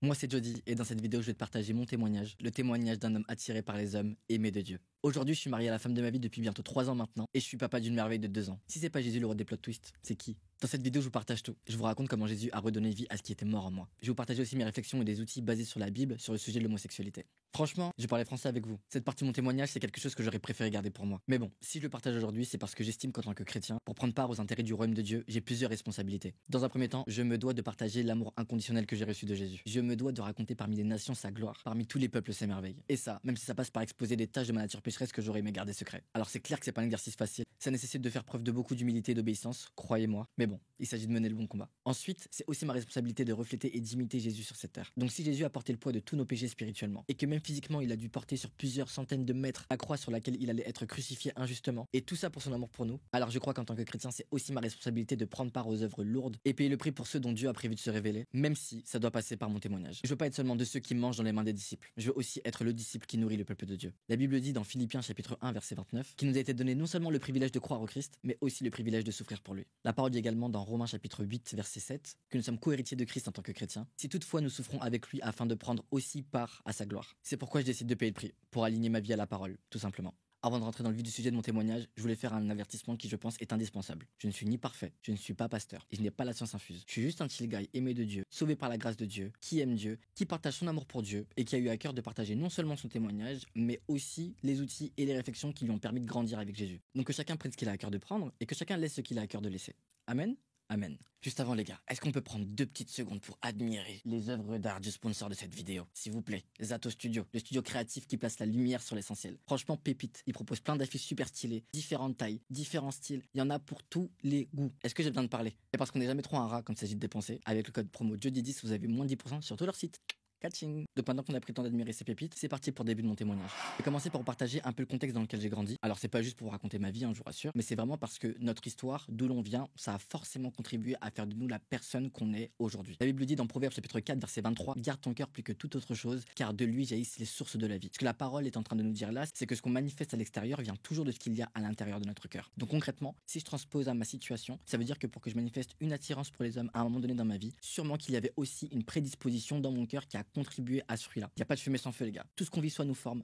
Moi c'est Jody et dans cette vidéo je vais te partager mon témoignage, le témoignage d'un homme attiré par les hommes, aimé de Dieu. Aujourd'hui je suis marié à la femme de ma vie depuis bientôt 3 ans maintenant et je suis papa d'une merveille de 2 ans. Si c'est pas Jésus le roi des plot twists, c'est qui? Dans cette vidéo je vous partage tout. Je vous raconte comment Jésus a redonné vie à ce qui était mort en moi. Je vais vous partager aussi mes réflexions et des outils basés sur la Bible sur le sujet de l'homosexualité. Franchement, je parlais français avec vous. Cette partie de mon témoignage, c'est quelque chose que j'aurais préféré garder pour moi. Mais bon, si je le partage aujourd'hui, c'est parce que j'estime qu'en tant que chrétien, pour prendre part aux intérêts du royaume de Dieu, j'ai plusieurs responsabilités. Dans un premier temps, je me dois de partager l'amour inconditionnel que j'ai reçu de Jésus. Je me dois de raconter parmi les nations sa gloire, parmi tous les peuples ses merveilles. Et ça, même si ça passe par exposer des tâches de ma nature pécheresse que j'aurais aimé garder secret. Alors c'est clair que c'est pas un exercice facile. Ça nécessite de faire preuve de beaucoup d'humilité et d'obéissance, croyez-moi. Mais bon, il s'agit de mener le bon combat. Ensuite, c'est aussi ma responsabilité de refléter et d'imiter Jésus sur cette terre. Donc si Jésus a porté le poids de tous nos péchés spirituellement, et que même physiquement il a dû porter sur plusieurs centaines de mètres la croix sur laquelle il allait être crucifié injustement, et tout ça pour son amour pour nous, alors je crois qu'en tant que chrétien, c'est aussi ma responsabilité de prendre part aux œuvres lourdes et payer le prix pour ceux dont Dieu a prévu de se révéler, même si ça doit passer par mon témoignage. Je veux pas être seulement de ceux qui mangent dans les mains des disciples, je veux aussi être le disciple qui nourrit le peuple de Dieu. La Bible dit dans Philippiens chapitre 1 verset 29 qu'il nous a été donné non seulement le privilège de croire au Christ, mais aussi le privilège de souffrir pour lui. La parole dit également dans Romains chapitre 8 verset 7 que nous sommes co-héritiers de Christ en tant que chrétiens, si toutefois nous souffrons avec lui afin de prendre aussi part à sa gloire. C'est pourquoi je décide de payer le prix, pour aligner ma vie à la parole, tout simplement. Avant de rentrer dans le vif du sujet de mon témoignage, je voulais faire un avertissement qui je pense est indispensable. Je ne suis ni parfait, je ne suis pas pasteur, et je n'ai pas la science infuse. Je suis juste un chill guy aimé de Dieu, sauvé par la grâce de Dieu, qui aime Dieu, qui partage son amour pour Dieu, et qui a eu à cœur de partager non seulement son témoignage, mais aussi les outils et les réflexions qui lui ont permis de grandir avec Jésus. Donc que chacun prenne ce qu'il a à cœur de prendre, et que chacun laisse ce qu'il a à cœur de laisser. Amen? Amen. Juste avant les gars, est-ce qu'on peut prendre 2 petites secondes pour admirer les œuvres d'art du sponsor de cette vidéo? S'il vous plaît, Zato Studio, le studio créatif qui place la lumière sur l'essentiel. Franchement pépite, il propose plein d'affiches super stylées, différentes tailles, différents styles, il y en a pour tous les goûts. Est-ce que j'ai besoin de parler? Et parce qu'on n'est jamais trop un rat quand il s'agit de dépenser, avec le code promo Jody10 vous avez moins 10% sur tout leur site. Catching. Donc maintenant qu'on a pris le temps d'admirer ces pépites, c'est parti pour le début de mon témoignage. Je vais commencer par vous partager un peu le contexte dans lequel j'ai grandi. Alors c'est pas juste pour vous raconter ma vie, je vous rassure, mais c'est vraiment parce que notre histoire, d'où l'on vient, ça a forcément contribué à faire de nous la personne qu'on est aujourd'hui. La Bible dit dans Proverbes chapitre 4 verset 23, garde ton cœur plus que toute autre chose, car de lui jaillissent les sources de la vie. Ce que la parole est en train de nous dire là, c'est que ce qu'on manifeste à l'extérieur vient toujours de ce qu'il y a à l'intérieur de notre cœur. Donc concrètement, si je transpose à ma situation, ça veut dire que pour que je manifeste une attirance pour les hommes à un moment donné dans ma vie, sûrement qu'il y avait aussi une prédisposition dans mon cœur qui a contribué à ce fruit-là. Il n'y a pas de fumée sans feu, les gars. Tout ce qu'on vit soit nous forme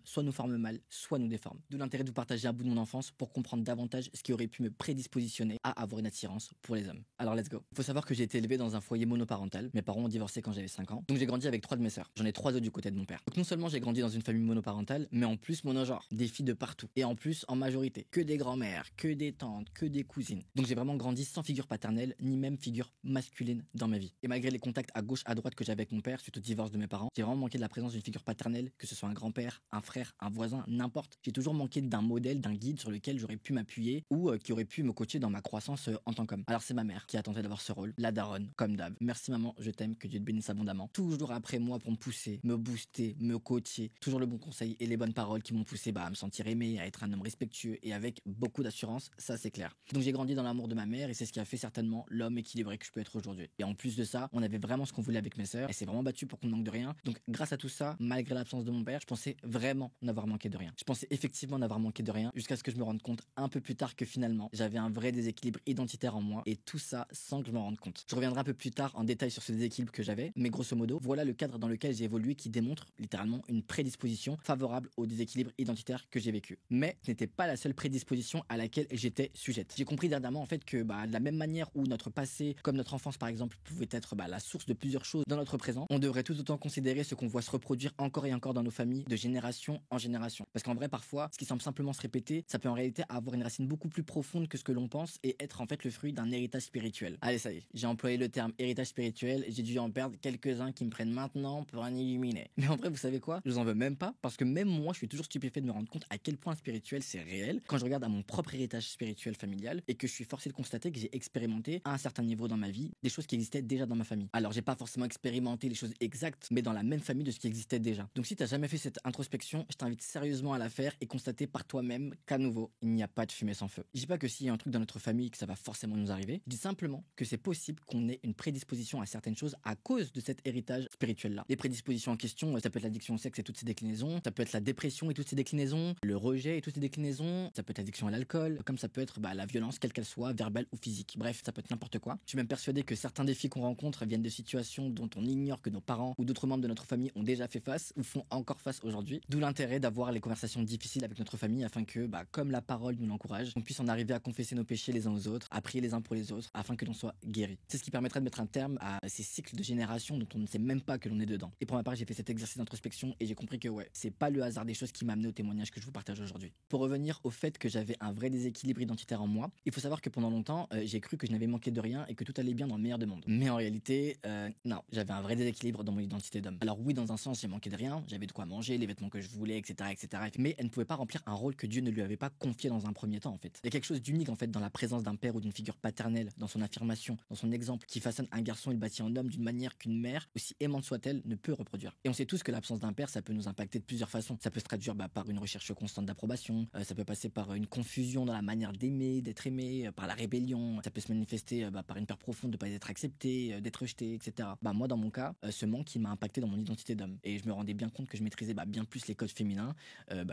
mal, soit nous déforme. D'où l'intérêt de vous partager un bout de mon enfance pour comprendre davantage ce qui aurait pu me prédispositionner à avoir une attirance pour les hommes. Alors let's go. Faut savoir que j'ai été élevé dans un foyer monoparental. Mes parents ont divorcé quand j'avais 5 ans. Donc j'ai grandi avec 3 de mes sœurs. J'en ai 3 autres du côté de mon père. Donc non seulement j'ai grandi dans une famille monoparentale, mais en plus monogenre. Des filles de partout. Et en plus en majorité. Que des grands-mères, que des tantes, que des cousines. Donc j'ai vraiment grandi sans figure paternelle, ni même figure masculine dans ma vie. Et malgré les contacts à gauche, à droite que j'avais avec mon père suite au divorce de mes parents, j'ai vraiment manqué de la présence d'une figure paternelle, que ce soit un grand-père, un frère, un voisin, n'importe. J'ai toujours manqué d'un modèle, d'un guide sur lequel j'aurais pu m'appuyer ou qui aurait pu me coacher dans ma croissance en tant qu'homme. Alors c'est ma mère qui a tenté d'avoir ce rôle, la daronne, comme d'hab. Merci maman, je t'aime, que Dieu te bénisse abondamment. Toujours après moi pour me pousser, me booster, me coacher. Toujours le bon conseil et les bonnes paroles qui m'ont poussé à me sentir aimé, à être un homme respectueux et avec beaucoup d'assurance, ça c'est clair. Donc j'ai grandi dans l'amour de ma mère et c'est ce qui a fait certainement l'homme équilibré que je peux être aujourd'hui. Et en plus de ça, on avait vraiment ce qu'on voulait avec mes sœurs et c'est vraiment battu pour qu'on manque de rien. Donc grâce à tout ça, malgré l'absence de mon père, je pensais vraiment n'avoir manqué de rien. Je pensais effectivement n'avoir manqué de rien jusqu'à ce que je me rende compte un peu plus tard que finalement, j'avais un vrai déséquilibre identitaire en moi et tout ça sans que je m'en rende compte. Je reviendrai un peu plus tard en détail sur ce déséquilibre que j'avais, mais grosso modo, voilà le cadre dans lequel j'ai évolué qui démontre littéralement une prédisposition favorable au déséquilibre identitaire que j'ai vécu. Mais ce n'était pas la seule prédisposition à laquelle j'étais sujette. J'ai compris dernièrement en fait que de la même manière où notre passé, comme notre enfance par exemple, pouvait être la source de plusieurs choses dans notre présent, on devrait tout autant considérer ce qu'on voit se reproduire encore et encore dans nos familles de génération en génération. Parce qu'en vrai, parfois, ce qui semble simplement se répéter, ça peut en réalité avoir une racine beaucoup plus profonde que ce que l'on pense et être en fait le fruit d'un héritage spirituel. Allez, ça y est, j'ai employé le terme héritage spirituel, j'ai dû en perdre quelques-uns qui me prennent maintenant pour un illuminé. Mais en vrai, vous savez quoi? Je vous en veux même pas, parce que même moi, je suis toujours stupéfait de me rendre compte à quel point spirituel c'est réel quand je regarde à mon propre héritage spirituel familial et que je suis forcé de constater que j'ai expérimenté à un certain niveau dans ma vie des choses qui existaient déjà dans ma famille. Alors, j'ai pas forcément expérimenté les choses exactes, mais dans la même famille de ce qui existait déjà. Donc si t'as jamais fait cette introspection, je t'invite sérieusement à la faire et constater par toi-même qu'à nouveau, il n'y a pas de fumée sans feu. Je dis pas que s'il y a un truc dans notre famille que ça va forcément nous arriver, je dis simplement que c'est possible qu'on ait une prédisposition à certaines choses à cause de cet héritage spirituel-là. Les prédispositions en question, ça peut être l'addiction au sexe et toutes ses déclinaisons, ça peut être la dépression et toutes ses déclinaisons, le rejet et toutes ses déclinaisons, ça peut être l'addiction à l'alcool, comme ça peut être la violence, quelle qu'elle soit, verbale ou physique. Bref, ça peut être n'importe quoi. Je suis même persuadé que certains défis qu'on rencontre viennent de situations dont on ignore que nos parents ou d'autres membres de notre famille ont déjà fait face ou font encore face aujourd'hui. D'où l'intérêt d'avoir les conversations difficiles avec notre famille afin que, comme la parole nous l'encourage, on puisse en arriver à confesser nos péchés les uns aux autres, à prier les uns pour les autres afin que l'on soit guéri. C'est ce qui permettrait de mettre un terme à ces cycles de génération dont on ne sait même pas que l'on est dedans. Et pour ma part, j'ai fait cet exercice d'introspection et j'ai compris que c'est pas le hasard des choses qui m'a amené au témoignage que je vous partage aujourd'hui. Pour revenir au fait que j'avais un vrai déséquilibre identitaire en moi, il faut savoir que pendant longtemps, j'ai cru que je n'avais manqué de rien et que tout allait bien dans le meilleur des mondes. Mais en réalité, non, j'avais un vrai déséquilibre dans mon identité d'homme. Alors oui, dans un sens, j'ai manqué de rien, j'avais de quoi manger, les vêtements que je voulais, etc., etc. Mais elle ne pouvait pas remplir un rôle que Dieu ne lui avait pas confié dans un premier temps, en fait. Il y a quelque chose d'unique, en fait, dans la présence d'un père ou d'une figure paternelle, dans son affirmation, dans son exemple, qui façonne un garçon et le bâtit en homme d'une manière qu'une mère, aussi aimante soit-elle, ne peut reproduire. Et on sait tous que l'absence d'un père, ça peut nous impacter de plusieurs façons. Ça peut se traduire par une recherche constante d'approbation, ça peut passer par une confusion dans la manière d'aimer, d'être aimé, par la rébellion, ça peut se manifester par une peur profonde de ne pas être accepté, d'être rejeté, etc. Moi, dans mon cas, ce manque, il m'a impacté dans mon identité d'homme. Et je me rendais bien compte que je maîtrisais bien plus les codes féminins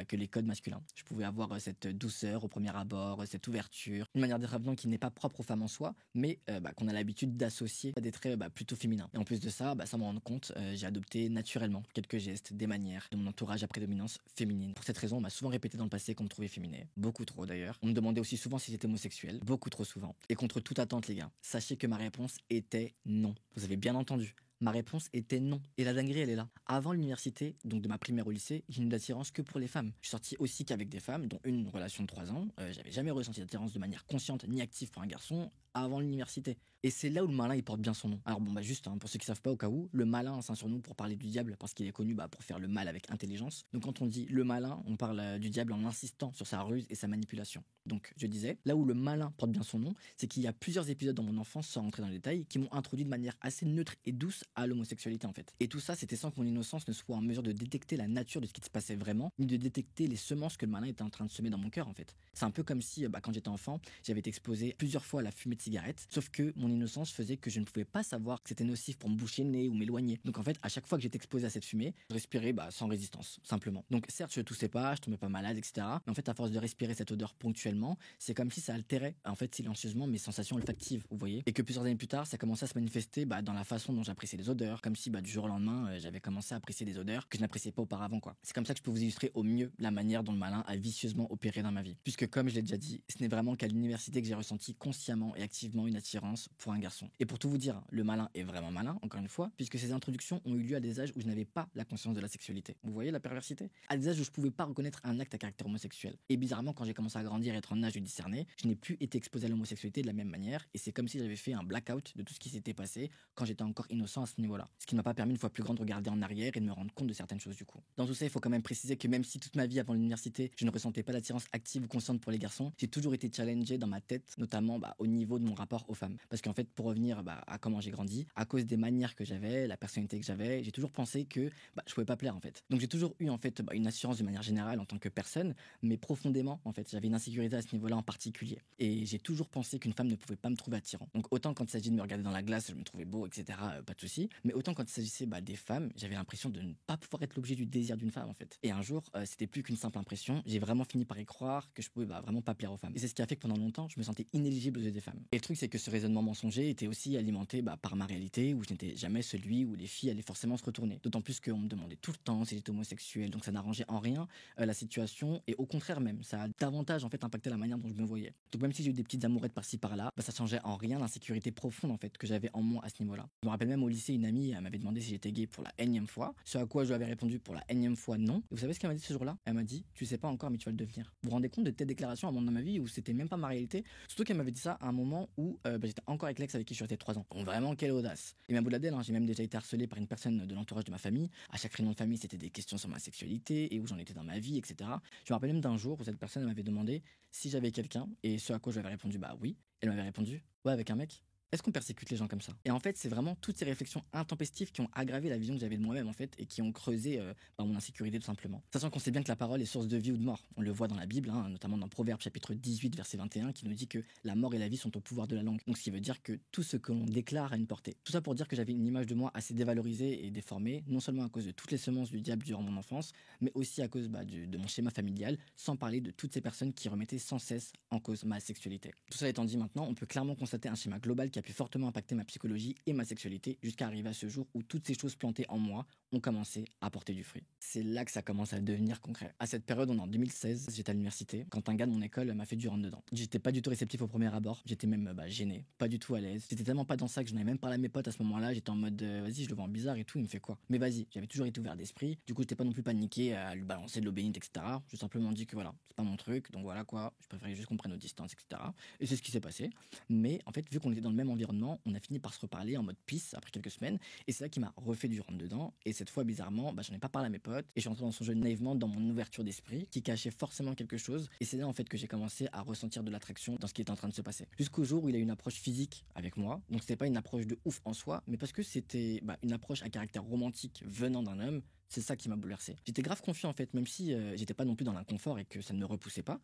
que les codes masculins. Je pouvais avoir cette douceur au premier abord, cette ouverture, une manière d'être avenant qui n'est pas propre aux femmes en soi, mais qu'on a l'habitude d'associer à des traits plutôt féminins. Et en plus de ça, sans m'en rendre compte, j'ai adopté naturellement quelques gestes, des manières de mon entourage à prédominance féminine. Pour cette raison, on m'a souvent répété dans le passé qu'on me trouvait féminin. Beaucoup trop d'ailleurs. On me demandait aussi souvent si j'étais homosexuel. Beaucoup trop souvent. Et contre toute attente, les gars, sachez que ma réponse était non. Vous avez bien entendu. Ma réponse était non. Et la dinguerie, elle est là. Avant l'université, donc de ma primaire au lycée, j'ai eu d'attirance que pour les femmes. Je suis sorti aussi qu'avec des femmes, dont une relation de 3 ans. J'avais jamais ressenti d'attirance de manière consciente ni active pour un garçon avant l'université. Et c'est là où le malin, il porte bien son nom. Alors juste, pour ceux qui savent pas au cas où, le malin, c'est un surnom pour parler du diable parce qu'il est connu pour faire le mal avec intelligence. Donc quand on dit le malin, on parle du diable en insistant sur sa ruse et sa manipulation. Donc je disais, là où le malin porte bien son nom, c'est qu'il y a plusieurs épisodes dans mon enfance, sans rentrer dans les détails, qui m'ont introduit de manière assez neutre et douce à l'homosexualité en fait. Et tout ça, c'était sans que mon innocence ne soit en mesure de détecter la nature de ce qui se passait vraiment, ni de détecter les semences que le malin était en train de semer dans mon cœur en fait. C'est un peu comme si, quand j'étais enfant, j'avais été exposé plusieurs fois à la fumée de cigarette, sauf que mon innocence faisait que je ne pouvais pas savoir que c'était nocif pour me boucher le nez ou m'éloigner. Donc en fait, à chaque fois que j'étais exposé à cette fumée, je respirais sans résistance, simplement. Donc certes, je toussais pas, je tombais pas malade, etc. Mais en fait, à force de respirer cette odeur ponctuellement, c'est comme si ça altérait, en fait, silencieusement mes sensations olfactives, vous voyez. Et que plusieurs années plus tard, ça commençait à se manifester dans la façon dont j'appréciais les odeurs, comme si du jour au lendemain, j'avais commencé à apprécier des odeurs que je n'appréciais pas auparavant, quoi. C'est comme ça que je peux vous illustrer au mieux la manière dont le malin a vicieusement opéré dans ma vie. Puisque comme je l'ai déjà dit, ce n'est vraiment qu'à l'université que j'ai ressenti consciemment et activement une attirance pour un garçon. Et pour tout vous dire, le malin est vraiment malin, encore une fois, puisque ces introductions ont eu lieu à des âges où je n'avais pas la conscience de la sexualité. Vous voyez la perversité? À des âges où je pouvais pas reconnaître un acte à caractère homosexuel. Et bizarrement, quand j'ai commencé à grandir et être en âge de discerner, je n'ai plus été exposé à l'homosexualité de la même manière, et c'est comme si j'avais fait un blackout de tout ce qui s'était passé quand j'étais encore innocent à ce niveau-là. Ce qui ne m'a pas permis une fois plus grande de regarder en arrière et de me rendre compte de certaines choses du coup. Dans tout ça, il faut quand même préciser que même si toute ma vie avant l'université, je ne ressentais pas d'attirance active ou consciente pour les garçons, j'ai toujours été challengé dans ma tête, notamment au niveau de mon rapport aux femmes. Parce qu'en fait, pour revenir à comment j'ai grandi, à cause des manières que j'avais, la personnalité que j'avais, j'ai toujours pensé que je pouvais pas plaire en fait. Donc j'ai toujours eu en fait une assurance de manière générale en tant que personne, mais profondément en fait, j'avais une insécurité à ce niveau-là en particulier. Et j'ai toujours pensé qu'une femme ne pouvait pas me trouver attirant. Donc autant quand il s'agit de me regarder dans la glace, je me trouvais beau, etc., pas de souci. Mais autant quand il s'agissait des femmes, j'avais l'impression de ne pas pouvoir être l'objet du désir d'une femme en fait. Et un jour, c'était plus qu'une simple impression, j'ai vraiment fini par y croire que je pouvais vraiment pas plaire aux femmes. Et c'est ce qui a fait que pendant longtemps, je me sentais inéligible aux yeux des femmes. Et le truc, c'est que ce raisonnement mensonger était aussi alimenté par ma réalité où je n'étais jamais celui où les filles allaient forcément se retourner. D'autant plus qu'on me demandait tout le temps si j'étais homosexuel, donc ça n'arrangeait en rien la situation et au contraire même, ça a davantage en fait impacté la manière dont je me voyais. Donc même si j'ai eu des petites amourettes par-ci par-là, ça changeait en rien l'insécurité profonde en fait que j'avais en moi à ce niveau-là. Je me rappelle même au lycée, une amie m'avait demandé si j'étais gay pour la énième fois, ce à quoi je lui avais répondu pour la énième fois non. Et vous savez ce qu'elle m'a dit ce jour-là? Elle m'a dit: tu sais pas encore mais tu vas le devenir. Vous vous rendez compte de telle déclaration à un moment dans ma vie où c'était même pas ma réalité? Surtout qu'elle m'avait dit ça à un moment où j'étais encore avec l'ex avec qui je suis resté 3 ans. Donc vraiment quelle audace. Et même au-delà d'elle, j'ai même déjà été harcelé par une personne de l'entourage de ma famille. À chaque réunion de famille, c'était des questions sur ma sexualité et où j'en étais dans ma vie, etc. Je me rappelle même d'un jour où cette personne m'avait demandé si j'avais quelqu'un et ce à quoi je lui avais répondu oui. Elle m'avait répondu: ouais, avec un mec. Est-ce qu'on persécute les gens comme ça? Et en fait, c'est vraiment toutes ces réflexions intempestives qui ont aggravé la vision que j'avais de moi-même en fait et qui ont creusé mon insécurité tout simplement. Sachant qu'on sait bien que la parole est source de vie ou de mort. On le voit dans la Bible, notamment dans Proverbes chapitre 18 verset 21 qui nous dit que la mort et la vie sont au pouvoir de la langue. Donc ce qui veut dire que tout ce que l'on déclare a une portée. Tout ça pour dire que j'avais une image de moi assez dévalorisée et déformée, non seulement à cause de toutes les semences du diable durant mon enfance, mais aussi à cause de mon schéma familial, sans parler de toutes ces personnes qui remettaient sans cesse en cause ma sexualité. Tout ça étant dit maintenant, on peut clairement constater un schéma global qui a pu fortement impacter ma psychologie et ma sexualité jusqu'à arriver à ce jour où toutes ces choses plantées en moi ont commencé à porter du fruit. C'est là que ça commence à devenir concret. À cette période, on est en 2016, j'étais à l'université, quand un gars de mon école m'a fait du rentre-dedans. J'étais pas du tout réceptif au premier abord, j'étais même gêné, pas du tout à l'aise. J'étais tellement pas dans ça que j'en avais même parlé à mes potes à ce moment-là, j'étais en mode vas-y, je le vois en bizarre et tout, il me fait quoi? Mais vas-y, j'avais toujours été ouvert d'esprit, du coup j'étais pas non plus paniqué à lui balancer de l'eau bénite, etc. J'ai simplement dit que voilà, c'est pas mon truc, donc voilà quoi, je préférais juste qu'on prenne nos distances, etc. Et c'est ce qui s'est passé. Mais en fait, vu qu'on était dans le même environnement, on a fini par se reparler en mode peace après quelques semaines. Et c'est ça qui m'a refait du rentre dedans. Et cette fois, bizarrement, j'en ai pas parlé à mes potes. Et je suis rentré dans son jeu naïvement dans mon ouverture d'esprit qui cachait forcément quelque chose. Et c'est là en fait que j'ai commencé à ressentir de l'attraction dans ce qui était en train de se passer. Jusqu'au jour où il a eu une approche physique avec moi. Donc c'était pas une approche de ouf en soi, mais parce que c'était une approche à caractère romantique venant d'un homme. C'est ça qui m'a bouleversé. J'étais grave confiant en fait, même si j'étais pas non plus dans l'inconfort et que ça ne me repoussait pas.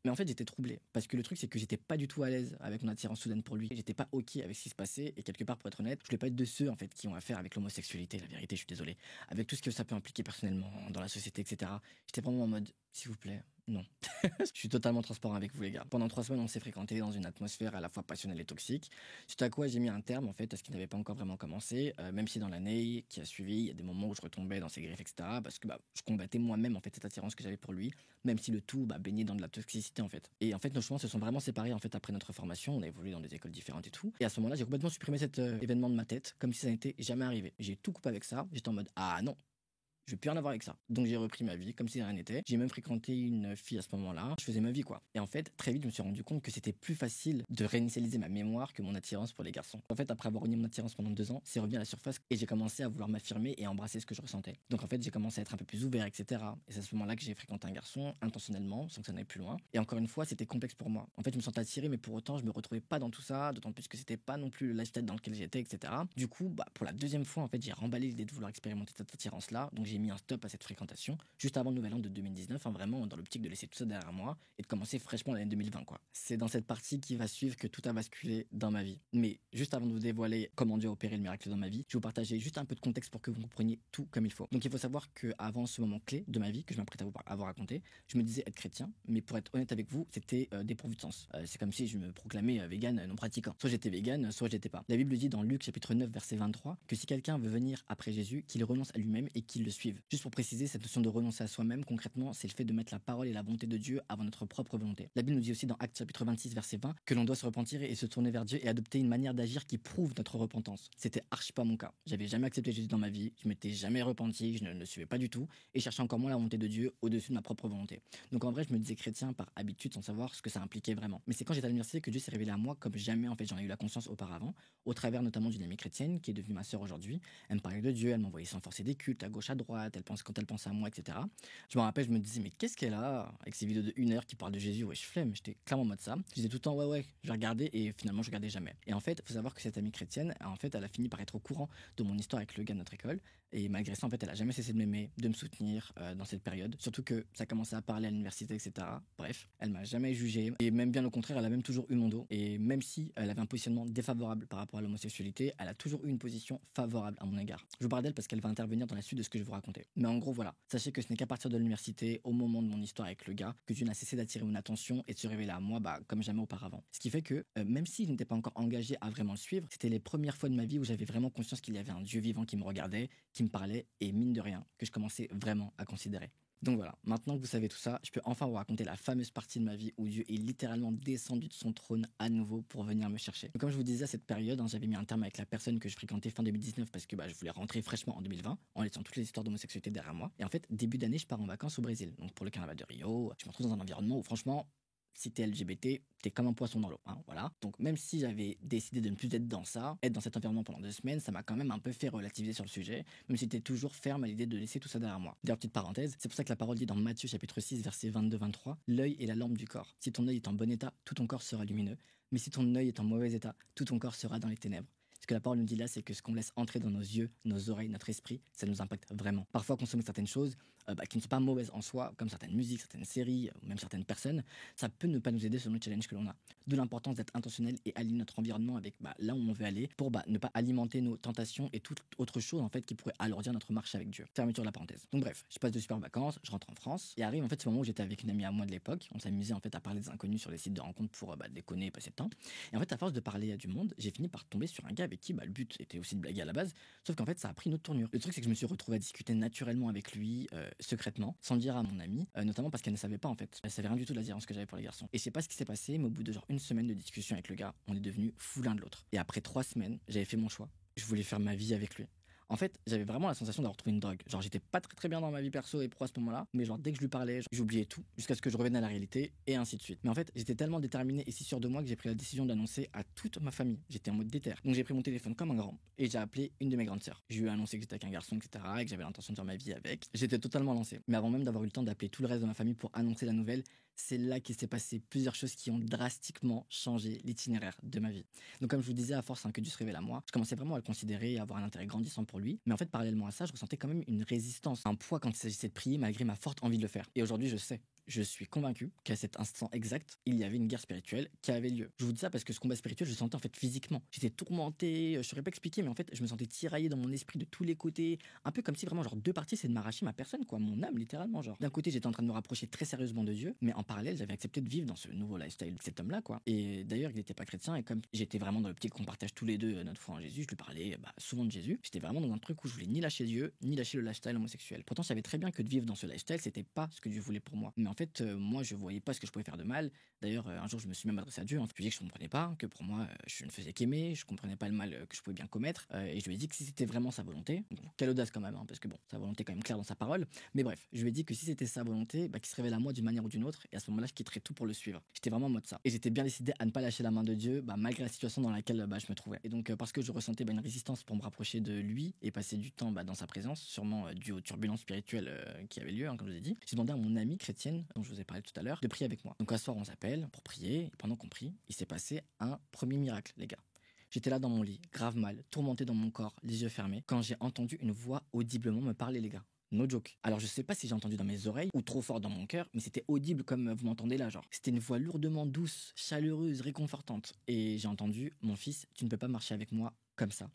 Mais en fait, j'étais troublé. Parce que le truc, c'est que j'étais pas du tout à l'aise avec mon attirance soudaine pour lui. J'étais pas OK avec ce qui se passait. Et quelque part, pour être honnête, je voulais pas être de ceux, en fait, qui ont affaire avec l'homosexualité. La vérité, je suis désolé. Avec tout ce que ça peut impliquer personnellement, dans la société, etc. J'étais vraiment en mode, s'il vous plaît, non. Je suis totalement transparent avec vous, les gars. Pendant 3 semaines, on s'est fréquenté dans une atmosphère à la fois passionnelle et toxique. Suite à quoi j'ai mis un terme, en fait, à ce qui n'avait pas encore vraiment commencé. Même si dans l'année qui a suivi, il y a des moments où je retombais dans ses griffes, etc. Parce que je combattais moi-même, en fait, cette attirance que j'avais pour lui. Même si le tout baignait dans de la toxicité, en fait. Et en fait, nos chemins se sont vraiment séparés, en fait, après notre formation. On a évolué dans des écoles différentes et tout. Et à ce moment-là, j'ai complètement supprimé cet événement de ma tête, comme si ça n'était jamais arrivé. J'ai tout coupé avec ça. J'étais en mode, ah non, je veux plus rien avoir avec ça. Donc j'ai repris ma vie comme si rien n'était. J'ai même fréquenté une fille à ce moment-là. Je faisais ma vie quoi. Et en fait, très vite, je me suis rendu compte que c'était plus facile de réinitialiser ma mémoire que mon attirance pour les garçons. En fait, après avoir renié mon attirance pendant 2 ans, c'est revenu à la surface et j'ai commencé à vouloir m'affirmer et embrasser ce que je ressentais. Donc en fait, j'ai commencé à être un peu plus ouvert, etc. Et c'est à ce moment-là que j'ai fréquenté un garçon intentionnellement, sans que ça n'aille plus loin. Et encore une fois, c'était complexe pour moi. En fait, je me sentais attiré, mais pour autant, je me retrouvais pas dans tout ça, d'autant plus que c'était pas non plus le lifestyle dans lequel j'étais, etc. Du coup, pour la deuxième fois, en fait, j'ai remballé l'idée de vouloir expérimenter cette attirance-là. Donc j'ai mis un stop à cette fréquentation juste avant le nouvel an de 2019, vraiment dans l'optique de laisser tout ça derrière moi et de commencer fraîchement l'année 2020 quoi. C'est dans cette partie qui va suivre que tout a basculé dans ma vie. Mais juste avant de vous dévoiler comment Dieu a opéré le miracle dans ma vie, je vais vous partager juste un peu de contexte pour que vous compreniez tout comme il faut. Donc il faut savoir qu'avant ce moment clé de ma vie que je m'apprête à vous raconter, je me disais être chrétien, mais pour être honnête avec vous, c'était dépourvu de sens. C'est comme si je me proclamais vegan non pratiquant. Soit j'étais vegan, soit j'étais pas. La Bible dit dans Luc chapitre 9 verset 23 que si quelqu'un veut venir après Jésus, qu'il renonce à lui-même et qu'il le suive. Juste pour préciser, cette notion de renoncer à soi-même, concrètement, c'est le fait de mettre la parole et la volonté de Dieu avant notre propre volonté. La Bible nous dit aussi dans Actes chapitre 26 verset 20 que l'on doit se repentir et se tourner vers Dieu et adopter une manière d'agir qui prouve notre repentance. C'était archi pas mon cas. J'avais jamais accepté Jésus dans ma vie, je m'étais jamais repenti, je ne le suivais pas du tout et cherchais encore moins la volonté de Dieu au-dessus de ma propre volonté. Donc en vrai, je me disais chrétien par habitude sans savoir ce que ça impliquait vraiment. Mais c'est quand j'étais à l'université que Dieu s'est révélé à moi comme jamais en fait j'en ai eu la conscience auparavant, au travers notamment d'une amie chrétienne qui est devenue ma sœur aujourd'hui. Elle me parlait de Dieu, elle m'envoyait sans forcer des cultes à gauche à droite, quand elle pensait à moi, etc. Je me rappelle, je me disais, mais qu'est-ce qu'elle a avec ces vidéos de 1 heure qui parlent de Jésus? Ouais, je flemme, j'étais clairement en mode ça. Je disais tout le temps, ouais, je vais regarder et finalement, je regardais jamais. Et en fait, il faut savoir que cette amie chrétienne, en fait, elle a fini par être au courant de mon histoire avec le gars de notre école. Et malgré ça, en fait, elle a jamais cessé de m'aimer, de me soutenir dans cette période. Surtout que ça commençait à parler à l'université, etc. Bref, elle m'a jamais jugé. Et même bien au contraire, elle a même toujours eu mon dos. Et même si elle avait un positionnement défavorable par rapport à l'homosexualité, elle a toujours eu une position favorable à mon égard. Je vous parle d'elle parce qu'elle va intervenir dans la suite de ce que je vais vous raconter. Mais en gros, voilà. Sachez que ce n'est qu'à partir de l'université, au moment de mon histoire avec le gars, que Dieu n'a cessé d'attirer mon attention et de se révéler à moi comme jamais auparavant. Ce qui fait que, même si je n'étais pas encore engagé à vraiment le suivre, c'était les premières fois de ma vie où j'avais vraiment conscience qu'il y avait un Dieu vivant qui me regardait, qui me parlait et mine de rien, que je commençais vraiment à considérer. Donc voilà, maintenant que vous savez tout ça, je peux enfin vous raconter la fameuse partie de ma vie où Dieu est littéralement descendu de son trône à nouveau pour venir me chercher. Donc comme je vous disais à cette période, j'avais mis un terme avec la personne que je fréquentais fin 2019 parce que je voulais rentrer fraîchement en 2020 en laissant toutes les histoires d'homosexualité derrière moi. Et en fait, début d'année, je pars en vacances au Brésil. Donc pour le carnaval de Rio, je me retrouve dans un environnement où franchement, si t'es LGBT, t'es comme un poisson dans l'eau, voilà. Donc même si j'avais décidé de ne plus être dans ça, être dans cet environnement pendant 2 semaines, ça m'a quand même un peu fait relativiser sur le sujet, même si j'étais toujours ferme à l'idée de laisser tout ça derrière moi. D'ailleurs, petite parenthèse, c'est pour ça que la parole dit dans Matthieu chapitre 6 verset 22-23, l'œil est la lampe du corps. Si ton œil est en bon état, tout ton corps sera lumineux, mais si ton œil est en mauvais état, tout ton corps sera dans les ténèbres. Ce que la parole nous dit là, c'est que ce qu'on laisse entrer dans nos yeux, nos oreilles, notre esprit, ça nous impacte vraiment. Parfois, consommer certaines choses qui ne sont pas mauvaises en soi, comme certaines musiques, certaines séries, ou même certaines personnes, ça peut ne pas nous aider sur nos challenges que l'on a. D'où l'importance d'être intentionnel et aligner notre environnement avec là où on veut aller pour ne pas alimenter nos tentations et toute autre chose en fait qui pourrait alourdir notre marche avec Dieu. Fermeture de la parenthèse. Donc bref, je passe de super vacances, je rentre en France et arrive en fait ce moment où j'étais avec une amie à moi de l'époque. On s'amusait en fait à parler des inconnus sur les sites de rencontres pour déconner et passer le temps. Et en fait, à force de parler du monde, j'ai fini par tomber sur un gars avec qui le but était aussi de blaguer à la base, sauf qu'en fait ça a pris une autre tournure. Le truc c'est que je me suis retrouvé à discuter naturellement avec lui, secrètement, sans le dire à mon amie, notamment parce qu'elle ne savait pas en fait. Elle savait rien du tout de l'attirance que j'avais pour les garçons. Et je sais pas ce qui s'est passé, mais au bout de genre une semaine de discussion avec le gars, on est devenus fous l'un de l'autre. Et après 3 semaines, j'avais fait mon choix. Je voulais faire ma vie avec lui. En fait, j'avais vraiment la sensation d'avoir trouvé une drogue. Genre, j'étais pas très bien dans ma vie perso et pro à ce moment-là, mais genre, dès que je lui parlais, j'oubliais tout, jusqu'à ce que je revienne à la réalité, et ainsi de suite. Mais en fait, j'étais tellement déterminé et si sûr de moi que j'ai pris la décision d'annoncer à toute ma famille. J'étais en mode déter. Donc, j'ai pris mon téléphone comme un grand, et j'ai appelé une de mes grandes sœurs. Je lui ai annoncé que j'étais avec un garçon, etc., et que j'avais l'intention de faire ma vie avec. J'étais totalement lancé. Mais avant même d'avoir eu le temps d'appeler tout le reste de ma famille pour annoncer la nouvelle, c'est là qu'il s'est passé plusieurs choses qui ont drastiquement changé l'itinéraire de ma vie. Donc, comme je vous disais, à force que Dieu se révèle à moi, je commençais vraiment à le considérer et à avoir un intérêt grandissant pour lui. Mais en fait, parallèlement à ça, je ressentais quand même une résistance, un poids quand il s'agissait de prier, malgré ma forte envie de le faire. Et aujourd'hui, je sais. Je suis convaincu qu'à cet instant exact, il y avait une guerre spirituelle qui avait lieu. Je vous dis ça parce que ce combat spirituel, je le sentais en fait physiquement. J'étais tourmenté, je saurais pas expliquer, mais en fait, je me sentais tiraillé dans mon esprit de tous les côtés, un peu comme si vraiment genre deux parties c'est de m'arracher ma personne, quoi, mon âme littéralement genre. D'un côté, j'étais en train de me rapprocher très sérieusement de Dieu, mais en parallèle, j'avais accepté de vivre dans ce nouveau lifestyle de cet homme-là, quoi. Et d'ailleurs, il n'était pas chrétien et comme j'étais vraiment dans l'optique qu'on partage tous les deux notre foi en Jésus, je lui parlais souvent de Jésus. J'étais vraiment dans un truc où je voulais ni lâcher Dieu, ni lâcher le lifestyle homosexuel. Pourtant, je savais très bien que de vivre dans ce lifestyle, c'était pas ce que Dieu voulait pour moi. Mais en fait, moi, je voyais pas ce que je pouvais faire de mal. D'ailleurs, un jour, je me suis même adressé à Dieu. Je lui ai dit que je comprenais pas, que pour moi, je ne faisais qu'aimer, je comprenais pas le mal que je pouvais bien commettre. Et je lui ai dit que si c'était vraiment sa volonté, bon, quelle audace quand même, parce que bon, sa volonté est quand même claire dans sa parole. Mais bref, je lui ai dit que si c'était sa volonté, qu'il se révèle à moi d'une manière ou d'une autre. Et à ce moment-là, je quitterais tout pour le suivre. J'étais vraiment en mode ça. Et j'étais bien décidé à ne pas lâcher la main de Dieu, malgré la situation dans laquelle je me trouvais. Et donc, parce que je ressentais une résistance pour me rapprocher de lui et passer du temps dans sa présence, sûrement dû aux turbulences spirituelles qui avaient lieu, comme je vous ai dit, j'ai demandé à mon amie chrétienne, dont je vous ai parlé tout à l'heure, de prier avec moi. Donc un soir, on s'appelle pour prier, et pendant qu'on prie, il s'est passé un premier miracle, les gars. J'étais là dans mon lit, grave mal, tourmenté dans mon corps, les yeux fermés, quand j'ai entendu une voix audiblement me parler, les gars. No joke. Alors je sais pas si j'ai entendu dans mes oreilles ou trop fort dans mon cœur, mais c'était audible comme vous m'entendez là, genre. C'était une voix lourdement douce, chaleureuse, réconfortante. Et j'ai entendu, mon fils, tu ne peux pas marcher avec moi comme ça.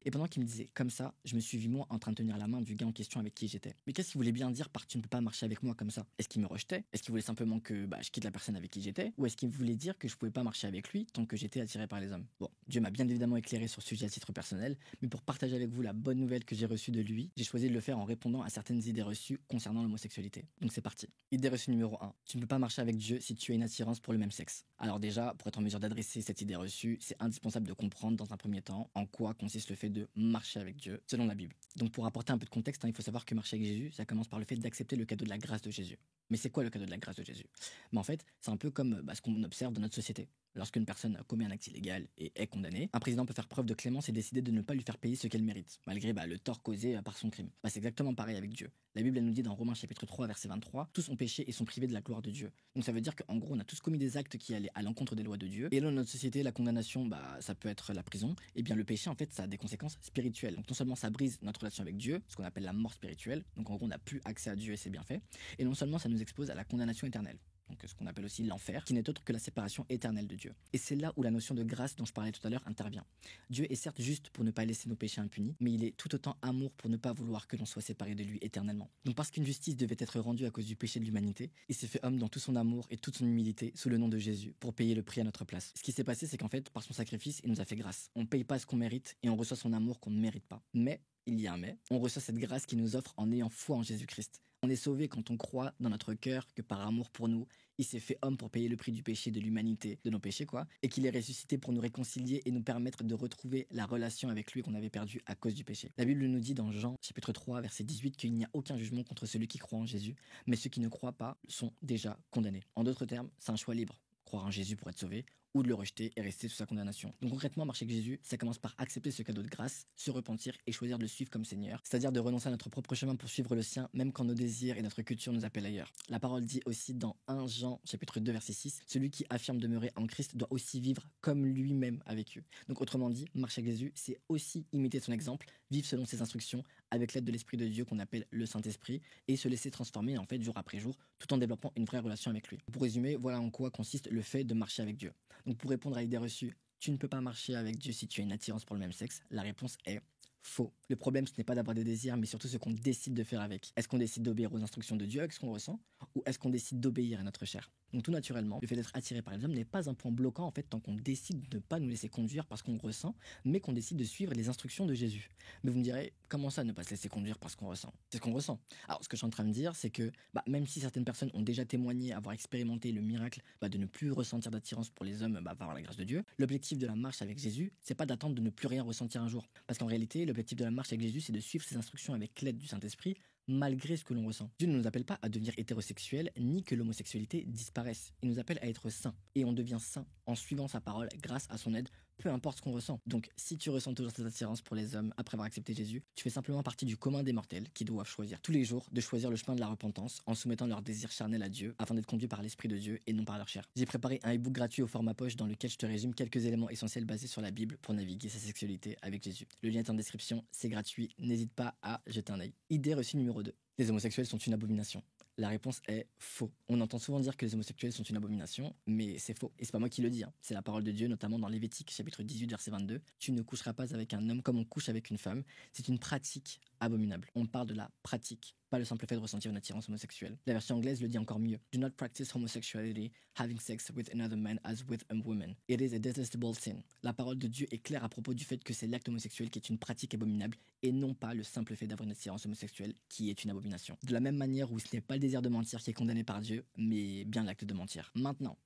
Et pendant qu'il me disait comme ça, je me suis vu moi en train de tenir la main du gars en question avec qui j'étais. Mais qu'est-ce qu'il voulait bien dire par tu ne peux pas marcher avec moi comme ça? Est-ce qu'il me rejetait? Est-ce qu'il voulait simplement que je quitte la personne avec qui j'étais? Ou est-ce qu'il voulait dire que je pouvais pas marcher avec lui tant que j'étais attiré par les hommes? Bon, Dieu m'a bien évidemment éclairé sur ce sujet à titre personnel, mais pour partager avec vous la bonne nouvelle que j'ai reçue de lui, j'ai choisi de le faire en répondant à certaines idées reçues concernant l'homosexualité. Donc c'est parti. Idée reçue numéro 1. Tu ne peux pas marcher avec Dieu si tu as une attirance pour le même sexe. Alors déjà, pour être en mesure d'adresser cette idée reçue, c'est indispensable de comprendre dans un premier temps en quoi consiste le fait de marcher avec Dieu selon la Bible. Donc pour apporter un peu de contexte, il faut savoir que marcher avec Jésus, ça commence par le fait d'accepter le cadeau de la grâce de Jésus. Mais c'est quoi le cadeau de la grâce de Jésus? En fait, c'est un peu comme ce qu'on observe dans notre société. Lorsqu'une personne commet un acte illégal et est condamnée, un président peut faire preuve de clémence et décider de ne pas lui faire payer ce qu'elle mérite, malgré le tort causé par son crime. C'est exactement pareil avec Dieu. La Bible elle nous dit dans Romains chapitre 3 verset 23, tous ont péché et sont privés de la gloire de Dieu. Donc ça veut dire qu'en gros on a tous commis des actes qui allaient à l'encontre des lois de Dieu. Et là dans notre société la condamnation ça peut être la prison. Et bien le péché en fait ça a des conséquences spirituelles. Donc non seulement ça brise notre relation avec Dieu, ce qu'on appelle la mort spirituelle. Donc en gros on n'a plus accès à Dieu et ses bienfaits. Et non seulement ça nous expose à la condamnation éternelle. Donc ce qu'on appelle aussi l'enfer, qui n'est autre que la séparation éternelle de Dieu. Et c'est là où la notion de grâce dont je parlais tout à l'heure intervient. Dieu est certes juste pour ne pas laisser nos péchés impunis, mais il est tout autant amour pour ne pas vouloir que l'on soit séparé de lui éternellement. Donc parce qu'une justice devait être rendue à cause du péché de l'humanité, il s'est fait homme dans tout son amour et toute son humilité sous le nom de Jésus pour payer le prix à notre place. Ce qui s'est passé, c'est qu'en fait, par son sacrifice, il nous a fait grâce. On paye pas ce qu'on mérite et on reçoit son amour qu'on ne mérite pas. Mais il y a un mais, on reçoit cette grâce qu'il nous offre en ayant foi en Jésus-Christ. On est sauvé quand on croit dans notre cœur que par amour pour nous, il s'est fait homme pour payer le prix du péché de l'humanité, de nos péchés et qu'il est ressuscité pour nous réconcilier et nous permettre de retrouver la relation avec lui qu'on avait perdue à cause du péché. La Bible nous dit dans Jean chapitre 3 verset 18 qu'il n'y a aucun jugement contre celui qui croit en Jésus, mais ceux qui ne croient pas sont déjà condamnés. En d'autres termes, c'est un choix libre. Croire en Jésus pour être sauvé ou de le rejeter et rester sous sa condamnation. Donc concrètement, marcher avec Jésus, ça commence par accepter ce cadeau de grâce, se repentir et choisir de le suivre comme Seigneur, c'est-à-dire de renoncer à notre propre chemin pour suivre le sien, même quand nos désirs et notre culture nous appellent ailleurs. La parole dit aussi dans 1 Jean chapitre 2 verset 6, celui qui affirme demeurer en Christ doit aussi vivre comme lui-même a vécu. Donc autrement dit, marcher avec Jésus, c'est aussi imiter son exemple, vivre selon ses instructions, avec l'aide de l'Esprit de Dieu qu'on appelle le Saint-Esprit, et se laisser transformer en fait jour après jour, tout en développant une vraie relation avec lui. Pour résumer, voilà en quoi consiste le fait de marcher avec Dieu. Donc pour répondre à l'idée reçue, tu ne peux pas marcher avec Dieu si tu as une attirance pour le même sexe, la réponse est faux. Le problème, ce n'est pas d'avoir des désirs, mais surtout ce qu'on décide de faire avec. Est-ce qu'on décide d'obéir aux instructions de Dieu avec ce qu'on ressent, ou est-ce qu'on décide d'obéir à notre chair? Donc tout naturellement, le fait d'être attiré par les hommes n'est pas un point bloquant en fait tant qu'on décide de ne pas nous laisser conduire par ce qu'on ressent, mais qu'on décide de suivre les instructions de Jésus. Mais vous me direz, comment ça ne pas se laisser conduire par ce qu'on ressent? C'est ce qu'on ressent. Alors ce que je suis en train de dire, c'est que même si certaines personnes ont déjà témoigné avoir expérimenté le miracle de ne plus ressentir d'attirance pour les hommes par la grâce de Dieu, l'objectif de la marche avec Jésus, c'est pas d'attendre de ne plus rien ressentir un jour. Parce qu'en réalité, l'objectif de la marche avec Jésus, c'est de suivre ses instructions avec l'aide du Saint-Esprit, malgré ce que l'on ressent. Dieu ne nous appelle pas à devenir hétérosexuels, ni que l'homosexualité disparaisse. Il nous appelle à être saints. Et on devient saint en suivant sa parole grâce à son aide, peu importe ce qu'on ressent. Donc, si tu ressens toujours cette attirance pour les hommes après avoir accepté Jésus, tu fais simplement partie du commun des mortels qui doivent choisir tous les jours de choisir le chemin de la repentance en soumettant leurs désirs charnels à Dieu afin d'être conduits par l'Esprit de Dieu et non par leur chair. J'ai préparé un e-book gratuit au format poche dans lequel je te résume quelques éléments essentiels basés sur la Bible pour naviguer sa sexualité avec Jésus. Le lien est en description, c'est gratuit, n'hésite pas à jeter un œil. Idée reçue numéro 2. Les homosexuels sont une abomination. La réponse est faux. On entend souvent dire que les homosexuels sont une abomination, mais c'est faux. Et c'est pas moi qui le dis, c'est la parole de Dieu, notamment dans Lévitique chapitre 18 verset 22. Tu ne coucheras pas avec un homme comme on couche avec une femme. C'est une pratique abominable. On parle de la pratique, pas le simple fait de ressentir une attirance homosexuelle. La version anglaise le dit encore mieux. Do not practice homosexuality, having sex with another man as with a woman. It is a detestable sin. La parole de Dieu est claire à propos du fait que c'est l'acte homosexuel qui est une pratique abominable et non pas le simple fait d'avoir une attirance homosexuelle qui est une abomination. De la même manière où ce n'est pas le désir de mentir qui est condamné par Dieu, mais bien l'acte de mentir. Maintenant,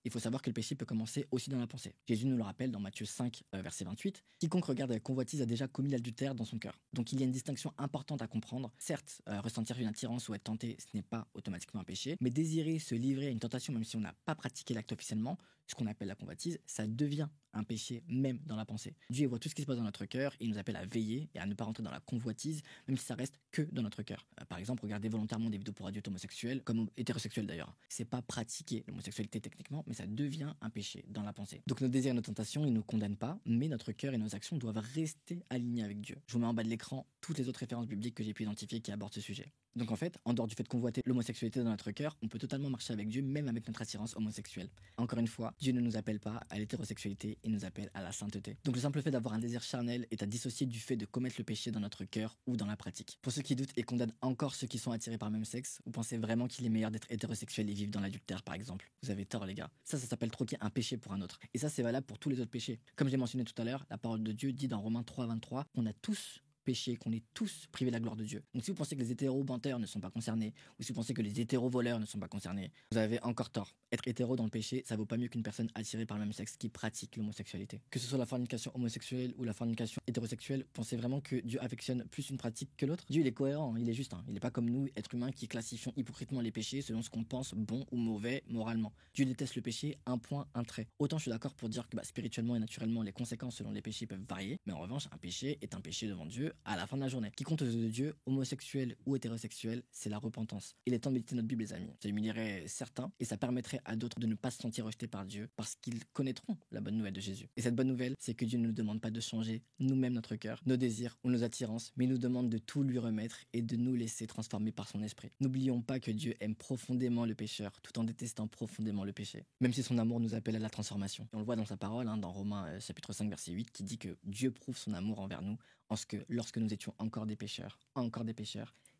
il faut savoir que le péché peut commencer aussi dans la pensée. Jésus nous le rappelle dans Matthieu 5, verset 28. Quiconque regarde la convoitise a déjà commis l'adultère dans son cœur. Donc il y a une distinction importante à comprendre. Certes, ressentir une attirance ou être tenté, ce n'est pas automatiquement un péché, mais désirer se livrer à une tentation même si on n'a pas pratiqué l'acte officiellement, ce qu'on appelle la convoitise, ça devient un péché même dans la pensée. Dieu voit tout ce qui se passe dans notre cœur et il nous appelle à veiller et à ne pas rentrer dans la convoitise, même si ça reste que dans notre cœur. Par exemple, regarder volontairement des vidéos pour adultes homosexuels, comme hétérosexuels d'ailleurs. C'est pas pratiquer l'homosexualité techniquement, mais ça devient un péché dans la pensée. Donc nos désirs et nos tentations, ils ne nous condamnent pas, mais notre cœur et nos actions doivent rester alignés avec Dieu. Je vous mets en bas de l'écran toutes les autres références bibliques que j'ai pu identifier qui abordent ce sujet. Donc en fait, en dehors du fait de convoiter l'homosexualité dans notre cœur, on peut totalement marcher avec Dieu, même avec notre attirance homosexuelle. Encore une fois, Dieu ne nous appelle pas à l'hétérosexualité, il nous appelle à la sainteté. Donc le simple fait d'avoir un désir charnel est à dissocier du fait de commettre le péché dans notre cœur ou dans la pratique. Pour ceux qui doutent et condamnent encore ceux qui sont attirés par le même sexe, vous pensez vraiment qu'il est meilleur d'être hétérosexuel et vivre dans l'adultère par exemple? Vous avez tort les gars. Ça s'appelle troquer un péché pour un autre. Et ça c'est valable pour tous les autres péchés. Comme j'ai mentionné tout à l'heure, la parole de Dieu dit dans Romains 3, 23, on a tous péché, qu'on est tous privés de la gloire de Dieu. Donc si vous pensez que les hétéros-banteurs ne sont pas concernés, ou si vous pensez que les hétéros-voleurs ne sont pas concernés, vous avez encore tort. Être hétéro dans le péché, ça vaut pas mieux qu'une personne attirée par le même sexe qui pratique l'homosexualité. Que ce soit la fornication homosexuelle ou la fornication hétérosexuelle, pensez vraiment que Dieu affectionne plus une pratique que l'autre? Dieu il est cohérent, il est juste. Il n'est pas comme nous, êtres humains, qui classifions hypocritement les péchés selon ce qu'on pense bon ou mauvais moralement. Dieu déteste le péché, un point, un trait. Autant je suis d'accord pour dire que spirituellement et naturellement, les conséquences selon les péchés peuvent varier, mais en revanche, un péché est un péché devant Dieu à la fin de la journée. Qui compte aux yeux de Dieu, homosexuel ou hétérosexuel, c'est la repentance. Il est temps de méditer notre Bible, les amis. Ça humilierait certains et ça permettrait à d'autres de ne pas se sentir rejetés par Dieu parce qu'ils connaîtront la bonne nouvelle de Jésus. Et cette bonne nouvelle, c'est que Dieu ne nous demande pas de changer nous-mêmes notre cœur, nos désirs ou nos attirances, mais il nous demande de tout lui remettre et de nous laisser transformer par son esprit. N'oublions pas que Dieu aime profondément le pécheur tout en détestant profondément le péché, même si son amour nous appelle à la transformation. Et on le voit dans sa parole, dans Romains chapitre 5 verset 8, qui dit que Dieu prouve son amour envers nous en ce que lorsque nous étions encore des pécheurs,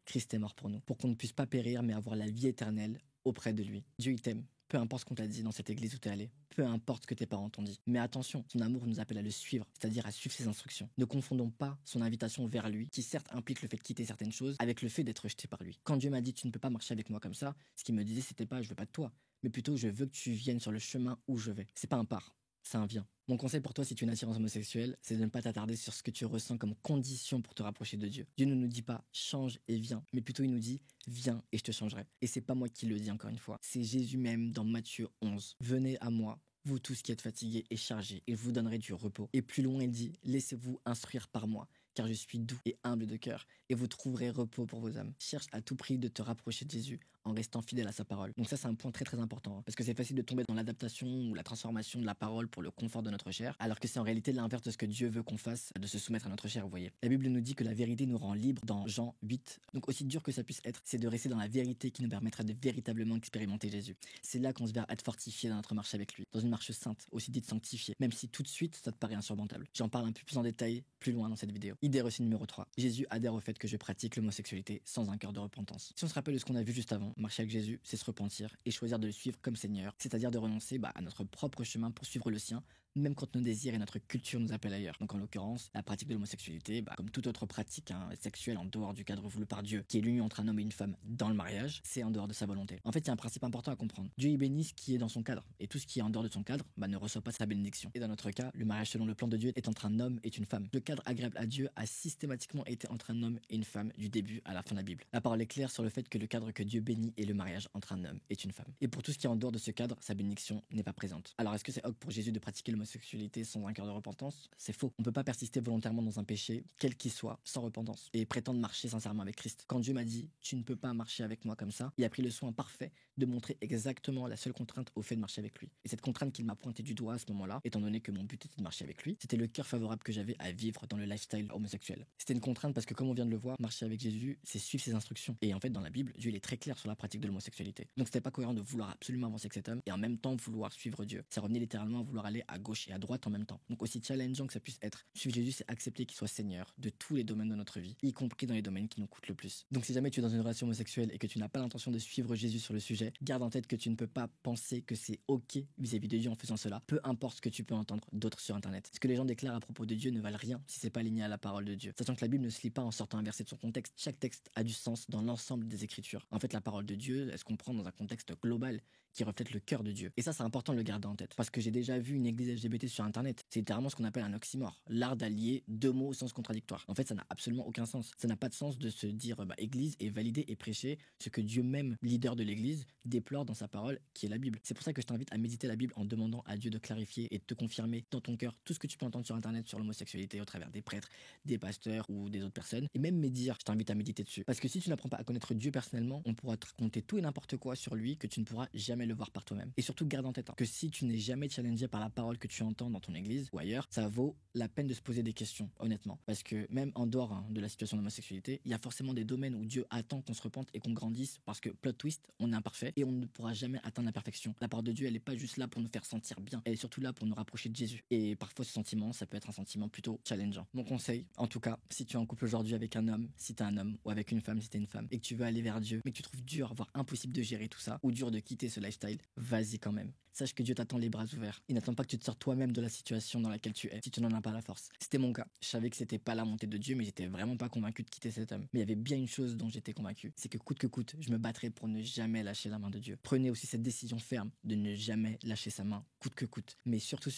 Christ est mort pour nous, pour qu'on ne puisse pas périr mais avoir la vie éternelle auprès de lui. Dieu il t'aime, peu importe ce qu'on t'a dit dans cette église où t'es allé, peu importe ce que tes parents t'ont dit. Mais attention, son amour nous appelle à le suivre, c'est-à-dire à suivre ses instructions. Ne confondons pas son invitation vers lui, qui certes implique le fait de quitter certaines choses, avec le fait d'être rejeté par lui. Quand Dieu m'a dit tu ne peux pas marcher avec moi comme ça, ce qu'il me disait c'était pas je veux pas de toi, mais plutôt je veux que tu viennes sur le chemin où je vais. C'est pas un part, c'est un viens. Mon conseil pour toi si tu es une attirance homosexuelle, c'est de ne pas t'attarder sur ce que tu ressens comme condition pour te rapprocher de Dieu. Dieu ne nous dit pas change et viens, mais plutôt il nous dit viens et je te changerai. Et c'est pas moi qui le dis encore une fois, c'est Jésus même dans Matthieu 11. Venez à moi, vous tous qui êtes fatigués et chargés, et je vous donnerai du repos. Et plus loin, il dit, laissez-vous instruire par moi, car je suis doux et humble de cœur, et vous trouverez repos pour vos âmes. Cherche à tout prix de te rapprocher de Jésus en restant fidèle à sa parole. Donc ça, c'est un point très très important, parce que c'est facile de tomber dans l'adaptation ou la transformation de la parole pour le confort de notre chair, alors que c'est en réalité l'inverse de ce que Dieu veut qu'on fasse, de se soumettre à notre chair, vous voyez. La Bible nous dit que la vérité nous rend libres dans Jean 8. Donc aussi dur que ça puisse être, c'est de rester dans la vérité qui nous permettra de véritablement expérimenter Jésus. C'est là qu'on se verra être fortifié dans notre marche avec lui, dans une marche sainte, aussi dite sanctifiée, même si tout de suite ça te paraît insurmontable. J'en parle un peu plus en détail plus loin dans cette vidéo. Idée reçue numéro 3. Jésus adhère au fait que je pratique l'homosexualité sans un cœur de repentance. Si on se rappelle de ce qu'on a vu juste avant, marcher avec Jésus, c'est se repentir et choisir de le suivre comme Seigneur, c'est-à-dire de renoncer à notre propre chemin pour suivre le sien, même quand nos désirs et notre culture nous appellent ailleurs. Donc en l'occurrence, la pratique de l'homosexualité, comme toute autre pratique sexuelle en dehors du cadre voulu par Dieu, qui est l'union entre un homme et une femme dans le mariage, c'est en dehors de sa volonté. En fait, il y a un principe important à comprendre. Dieu y bénit ce qui est dans son cadre, et tout ce qui est en dehors de son cadre ne reçoit pas sa bénédiction. Et dans notre cas, le mariage selon le plan de Dieu est entre un homme et une femme. Le cadre agréable à Dieu a systématiquement été entre un homme et une femme du début à la fin de la Bible. La parole est claire sur le fait que le cadre que Dieu bénit est le mariage entre un homme et une femme. Et pour tout ce qui est en dehors de ce cadre, sa bénédiction n'est pas présente. Alors est-ce que c'est ok pour Jésus de pratiquer l'homosexualité sans un cœur de repentance? C'est faux. On peut pas persister volontairement dans un péché, quel qu'il soit, sans repentance, et prétendre marcher sincèrement avec Christ. Quand Dieu m'a dit « tu ne peux pas marcher avec moi comme ça », il a pris le soin parfait de montrer exactement la seule contrainte au fait de marcher avec lui. Et cette contrainte qu'il m'a pointée du doigt à ce moment-là, étant donné que mon but était de marcher avec lui, c'était le cœur favorable que j'avais à vivre dans le lifestyle homosexuel. C'était une contrainte parce que comme on vient de le voir, marcher avec Jésus, c'est suivre ses instructions. Et en fait, dans la Bible, Dieu il est très clair sur la pratique de l'homosexualité. Donc c'était pas cohérent de vouloir absolument avancer avec cet homme et en même temps vouloir suivre Dieu. Ça revenait littéralement à vouloir aller à gauche et à droite en même temps. Donc aussi challengeant que ça puisse être, suivre Jésus, c'est accepter qu'il soit Seigneur de tous les domaines de notre vie, y compris dans les domaines qui nous coûtent le plus. Donc si jamais tu es dans une relation homosexuelle et que tu n'as pas l'intention de suivre Jésus sur le sujet, garde en tête que tu ne peux pas penser que c'est ok vis-à-vis de Dieu en faisant cela, peu importe ce que tu peux entendre d'autres sur internet. Ce que les gens déclarent à propos de Dieu ne valent rien si c'est pas aligné à la parole de Dieu. Sachant que la Bible ne se lit pas en sortant un verset de son contexte. Chaque texte a du sens dans l'ensemble des Écritures. En fait, la parole de Dieu, elle se comprend dans un contexte global qui reflète le cœur de Dieu. Et ça, c'est important de le garder en tête. Parce que j'ai déjà vu une église LGBT sur internet. C'est littéralement ce qu'on appelle un oxymore. L'art d'allier deux mots au sens contradictoire. En fait, ça n'a absolument aucun sens. Ça n'a pas de sens de se dire église et valider et prêcher ce que Dieu même, leader de l'église, déplore dans sa parole, qui est la Bible. C'est pour ça que je t'invite à méditer la Bible en demandant à Dieu de clarifier et de te confirmer dans ton cœur tout ce que tu peux entendre sur internet sur l'homosexualité au travers des prêtres, des pasteurs ou des autres personnes. Et même médire, je t'invite à méditer dessus. Parce que si tu n'apprends pas à connaître Dieu personnellement, on pourra te raconter tout et n'importe quoi sur lui que tu ne pourras jamais le voir par toi-même. Et surtout, garde en tête que si tu n'es jamais challengé par la parole que tu entends dans ton église ou ailleurs, ça vaut la peine de se poser des questions, honnêtement. Parce que même en dehors de la situation d'homosexualité, il y a forcément des domaines où Dieu attend qu'on se repente et qu'on grandisse parce que, plot twist, on est imparfait et on ne pourra jamais atteindre la perfection. La parole de Dieu, elle est pas juste là pour nous faire sentir bien, elle est surtout là pour nous rapprocher de Jésus. Et parfois, ce sentiment, ça peut être un sentiment plutôt challengeant. Mon conseil, en tout cas, si tu es en couple aujourd'hui avec un homme, si t'es un homme, ou avec une femme, si t'es une femme, et que tu veux aller vers Dieu, mais que tu trouves dur, voire impossible de gérer tout ça, ou dur de quitter ce lifestyle, vas-y quand même. Sache que Dieu t'attend les bras ouverts. Il n'attend pas que tu te sortes toi-même de la situation dans laquelle tu es, si tu n'en as pas la force. C'était mon cas. Je savais que c'était pas la montée de Dieu, mais j'étais vraiment pas convaincu de quitter cet homme. Mais il y avait bien une chose dont j'étais convaincu, c'est que coûte, je me battrais pour ne jamais lâcher la main de Dieu. Prenez aussi cette décision ferme de ne jamais lâcher sa main, coûte que coûte. Mais surtout,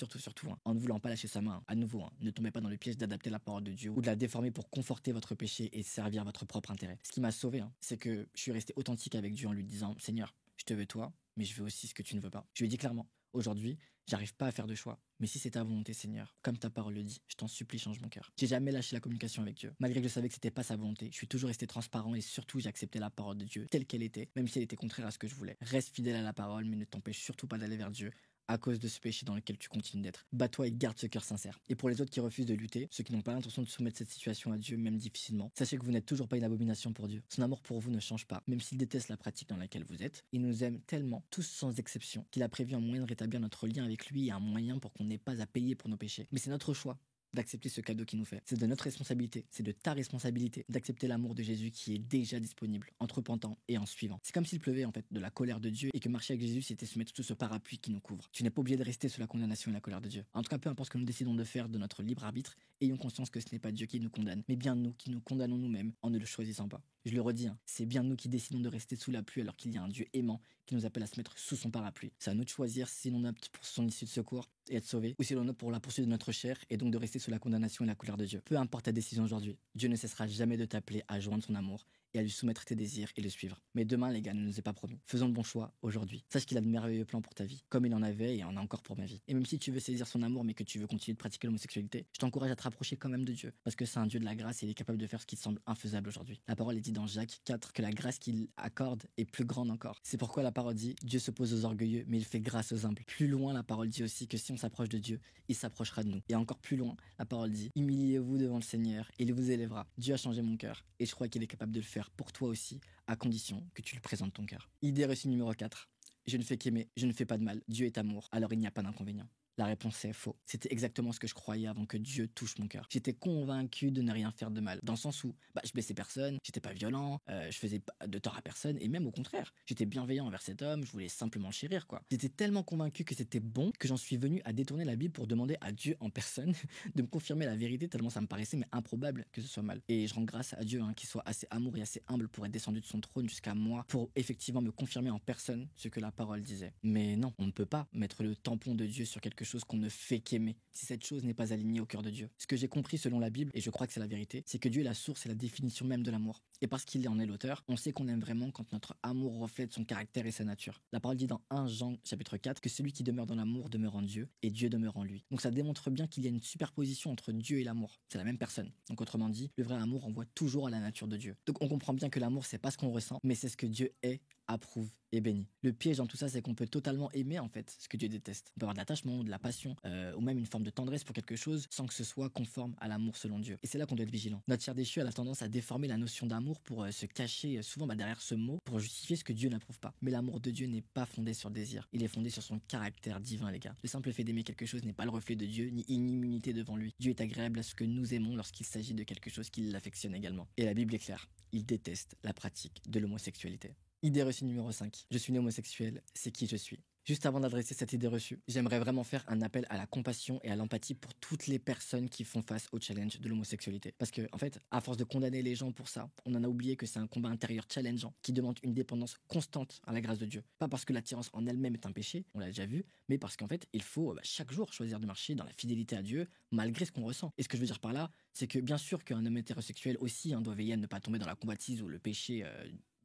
en ne voulant pas lâcher sa main, à nouveau, ne tombez pas dans le piège d'adapter la parole de Dieu ou de la déformer pour conforter votre péché et servir votre propre intérêt. Ce qui m'a sauvé, c'est que je suis resté authentique avec Dieu en lui disant, Seigneur, je te veux toi, mais je veux aussi ce que tu ne veux pas. Je lui ai dit clairement, aujourd'hui, j'arrive pas à faire de choix. Mais si c'est ta volonté, Seigneur, comme ta parole le dit, je t'en supplie, change mon cœur. J'ai jamais lâché la communication avec Dieu. Malgré que je savais que c'était pas sa volonté, je suis toujours resté transparent et surtout j'ai accepté la parole de Dieu telle qu'elle était, même si elle était contraire à ce que je voulais. Reste fidèle à la parole, mais ne t'empêche surtout pas d'aller vers Dieu à cause de ce péché dans lequel tu continues d'être. Bats-toi et garde ce cœur sincère. Et pour les autres qui refusent de lutter, ceux qui n'ont pas l'intention de soumettre cette situation à Dieu, même difficilement, sachez que vous n'êtes toujours pas une abomination pour Dieu. Son amour pour vous ne change pas. Même s'il déteste la pratique dans laquelle vous êtes, il nous aime tellement, tous sans exception, qu'il a prévu un moyen de rétablir notre lien avec lui et un moyen pour qu'on n'ait pas à payer pour nos péchés. Mais c'est notre choix d'accepter ce cadeau qu'il nous fait. C'est de notre responsabilité, c'est de ta responsabilité d'accepter l'amour de Jésus qui est déjà disponible en te repentant et en suivant. C'est comme s'il pleuvait en fait de la colère de Dieu et que marcher avec Jésus c'était se mettre sous ce parapluie qui nous couvre. Tu n'es pas obligé de rester sous la condamnation et la colère de Dieu. En tout cas, peu importe ce que nous décidons de faire de notre libre arbitre, ayons conscience que ce n'est pas Dieu qui nous condamne, mais bien nous qui nous condamnons nous-mêmes en ne le choisissant pas. Je le redis, c'est bien nous qui décidons de rester sous la pluie alors qu'il y a un Dieu aimant qui nous appelle à se mettre sous son parapluie. C'est à nous de choisir si l'on opte pour son issue de secours et être sauvé, ou si l'on opte pour la poursuite de notre chair et donc de rester sous la condamnation et la colère de Dieu. Peu importe ta décision aujourd'hui, Dieu ne cessera jamais de t'appeler à joindre son amour et à lui soumettre tes désirs et le suivre. Mais demain, les gars, ne nous est pas promis. Faisons le bon choix aujourd'hui. Sache qu'il a de merveilleux plans pour ta vie, comme il en avait et en a encore pour ma vie. Et même si tu veux saisir son amour mais que tu veux continuer de pratiquer l'homosexualité, je t'encourage à te rapprocher quand même de Dieu, parce que c'est un Dieu de la grâce et il est capable de faire ce qui te semble infaisable aujourd'hui. La parole est dit dans Jacques 4 que la grâce qu'il accorde est plus grande encore. C'est pourquoi la parole dit Dieu s'oppose aux orgueilleux mais il fait grâce aux humbles. Plus loin, la parole dit aussi que si on s'approche de Dieu, il s'approchera de nous. Et encore plus loin, la parole dit humiliez-vous devant le Seigneur et il vous élèvera. Dieu a changé mon cœur et je crois qu'il est capable de le faire pour toi aussi, à condition que tu lui présentes ton cœur. Idée reçue numéro 4. Je ne fais qu'aimer, je ne fais pas de mal. Dieu est amour, alors il n'y a pas d'inconvénient. La réponse est faux. C'était exactement ce que je croyais avant que Dieu touche mon cœur. J'étais convaincu de ne rien faire de mal, dans le sens où je blessais personne, j'étais pas violent, je faisais pas de tort à personne, et même au contraire, j'étais bienveillant envers cet homme, je voulais simplement le chérir, quoi. J'étais tellement convaincu que c'était bon que j'en suis venu à détourner la Bible pour demander à Dieu en personne de me confirmer la vérité, tellement ça me paraissait mais improbable que ce soit mal. Et je rends grâce à Dieu qu'il soit assez amour et assez humble pour être descendu de son trône jusqu'à moi, pour effectivement me confirmer en personne ce que la parole disait. Mais non, on ne peut pas mettre le tampon de Dieu sur quelque chose qu'on ne fait qu'aimer, si cette chose n'est pas alignée au cœur de Dieu. Ce que j'ai compris selon la Bible, et je crois que c'est la vérité, c'est que Dieu est la source et la définition même de l'amour. Et parce qu'il en est l'auteur, on sait qu'on aime vraiment quand notre amour reflète son caractère et sa nature. La parole dit dans 1 Jean chapitre 4 que celui qui demeure dans l'amour demeure en Dieu et Dieu demeure en lui. Donc ça démontre bien qu'il y a une superposition entre Dieu et l'amour. C'est la même personne. Donc autrement dit, le vrai amour renvoie toujours à la nature de Dieu. Donc on comprend bien que l'amour c'est pas ce qu'on ressent, mais c'est ce que Dieu est, approuve et béni. Le piège dans tout ça, c'est qu'on peut totalement aimer en fait ce que Dieu déteste. On peut avoir de l'attachement, de la passion, ou même une forme de tendresse pour quelque chose sans que ce soit conforme à l'amour selon Dieu. Et c'est là qu'on doit être vigilant. Notre chair déchue a la tendance à déformer la notion d'amour pour se cacher souvent derrière ce mot pour justifier ce que Dieu n'approuve pas. Mais l'amour de Dieu n'est pas fondé sur le désir. Il est fondé sur son caractère divin, les gars. Le simple fait d'aimer quelque chose n'est pas le reflet de Dieu, ni une immunité devant lui. Dieu est agréable à ce que nous aimons lorsqu'il s'agit de quelque chose qui l'affectionne également. Et la Bible est claire. Il déteste la pratique de l'homosexualité. Idée reçue numéro 5. Je suis né homosexuel, c'est qui je suis. Juste avant d'adresser cette idée reçue, j'aimerais vraiment faire un appel à la compassion et à l'empathie pour toutes les personnes qui font face au challenge de l'homosexualité. Parce que, en fait, à force de condamner les gens pour ça, on en a oublié que c'est un combat intérieur challengeant qui demande une dépendance constante à la grâce de Dieu. Pas parce que l'attirance en elle-même est un péché, on l'a déjà vu, mais parce qu'en fait, il faut chaque jour choisir de marcher dans la fidélité à Dieu malgré ce qu'on ressent. Et ce que je veux dire par là, c'est que bien sûr qu'un homme hétérosexuel aussi doit veiller à ne pas tomber dans la convoitise ou le péché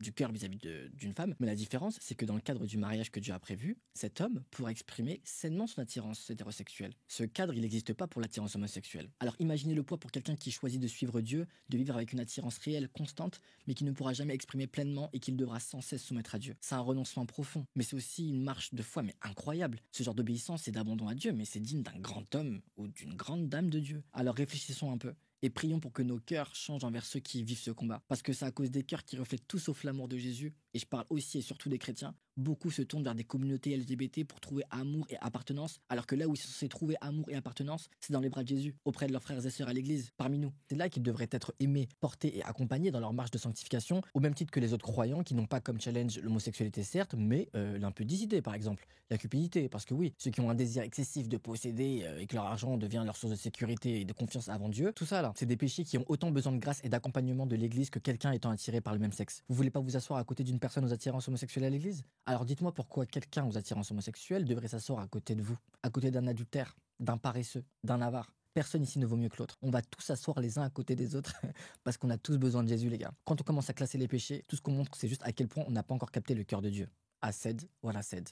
du cœur vis-à-vis d'une femme. Mais la différence, c'est que dans le cadre du mariage que Dieu a prévu, cet homme pourra exprimer sainement son attirance hétérosexuelle. Ce cadre, il n'existe pas pour l'attirance homosexuelle. Alors imaginez le poids pour quelqu'un qui choisit de suivre Dieu, de vivre avec une attirance réelle, constante, mais qui ne pourra jamais exprimer pleinement et qu'il devra sans cesse soumettre à Dieu. C'est un renoncement profond, mais c'est aussi une marche de foi, mais incroyable. Ce genre d'obéissance et d'abandon à Dieu, mais c'est digne d'un grand homme ou d'une grande dame de Dieu. Alors réfléchissons un peu. Et prions pour que nos cœurs changent envers ceux qui vivent ce combat. Parce que c'est à cause des cœurs qui reflètent tout sauf l'amour de Jésus, et je parle aussi et surtout des chrétiens, beaucoup se tournent vers des communautés LGBT pour trouver amour et appartenance, alors que là où ils sont censés trouver amour et appartenance, c'est dans les bras de Jésus, auprès de leurs frères et sœurs à l'église, parmi nous. C'est là qu'ils devraient être aimés, portés et accompagnés dans leur marche de sanctification, au même titre que les autres croyants qui n'ont pas comme challenge l'homosexualité certes, mais l'impudicité par exemple, la cupidité, parce que oui, ceux qui ont un désir excessif de posséder et que leur argent devient leur source de sécurité et de confiance avant Dieu, tout ça là, c'est des péchés qui ont autant besoin de grâce et d'accompagnement de l'église que quelqu'un étant attiré par le même sexe. Vous voulez pas vous asseoir à côté d'une personne aux attirances homosexuelles à l'église? Alors dites-moi pourquoi quelqu'un aux attirances homosexuelles devrait s'asseoir à côté de vous, à côté d'un adultère, d'un paresseux, d'un avare. Personne ici ne vaut mieux que l'autre. On va tous s'asseoir les uns à côté des autres parce qu'on a tous besoin de Jésus, les gars. Quand on commence à classer les péchés, tout ce qu'on montre, c'est juste à quel point on n'a pas encore capté le cœur de Dieu. Acède, voilà cède.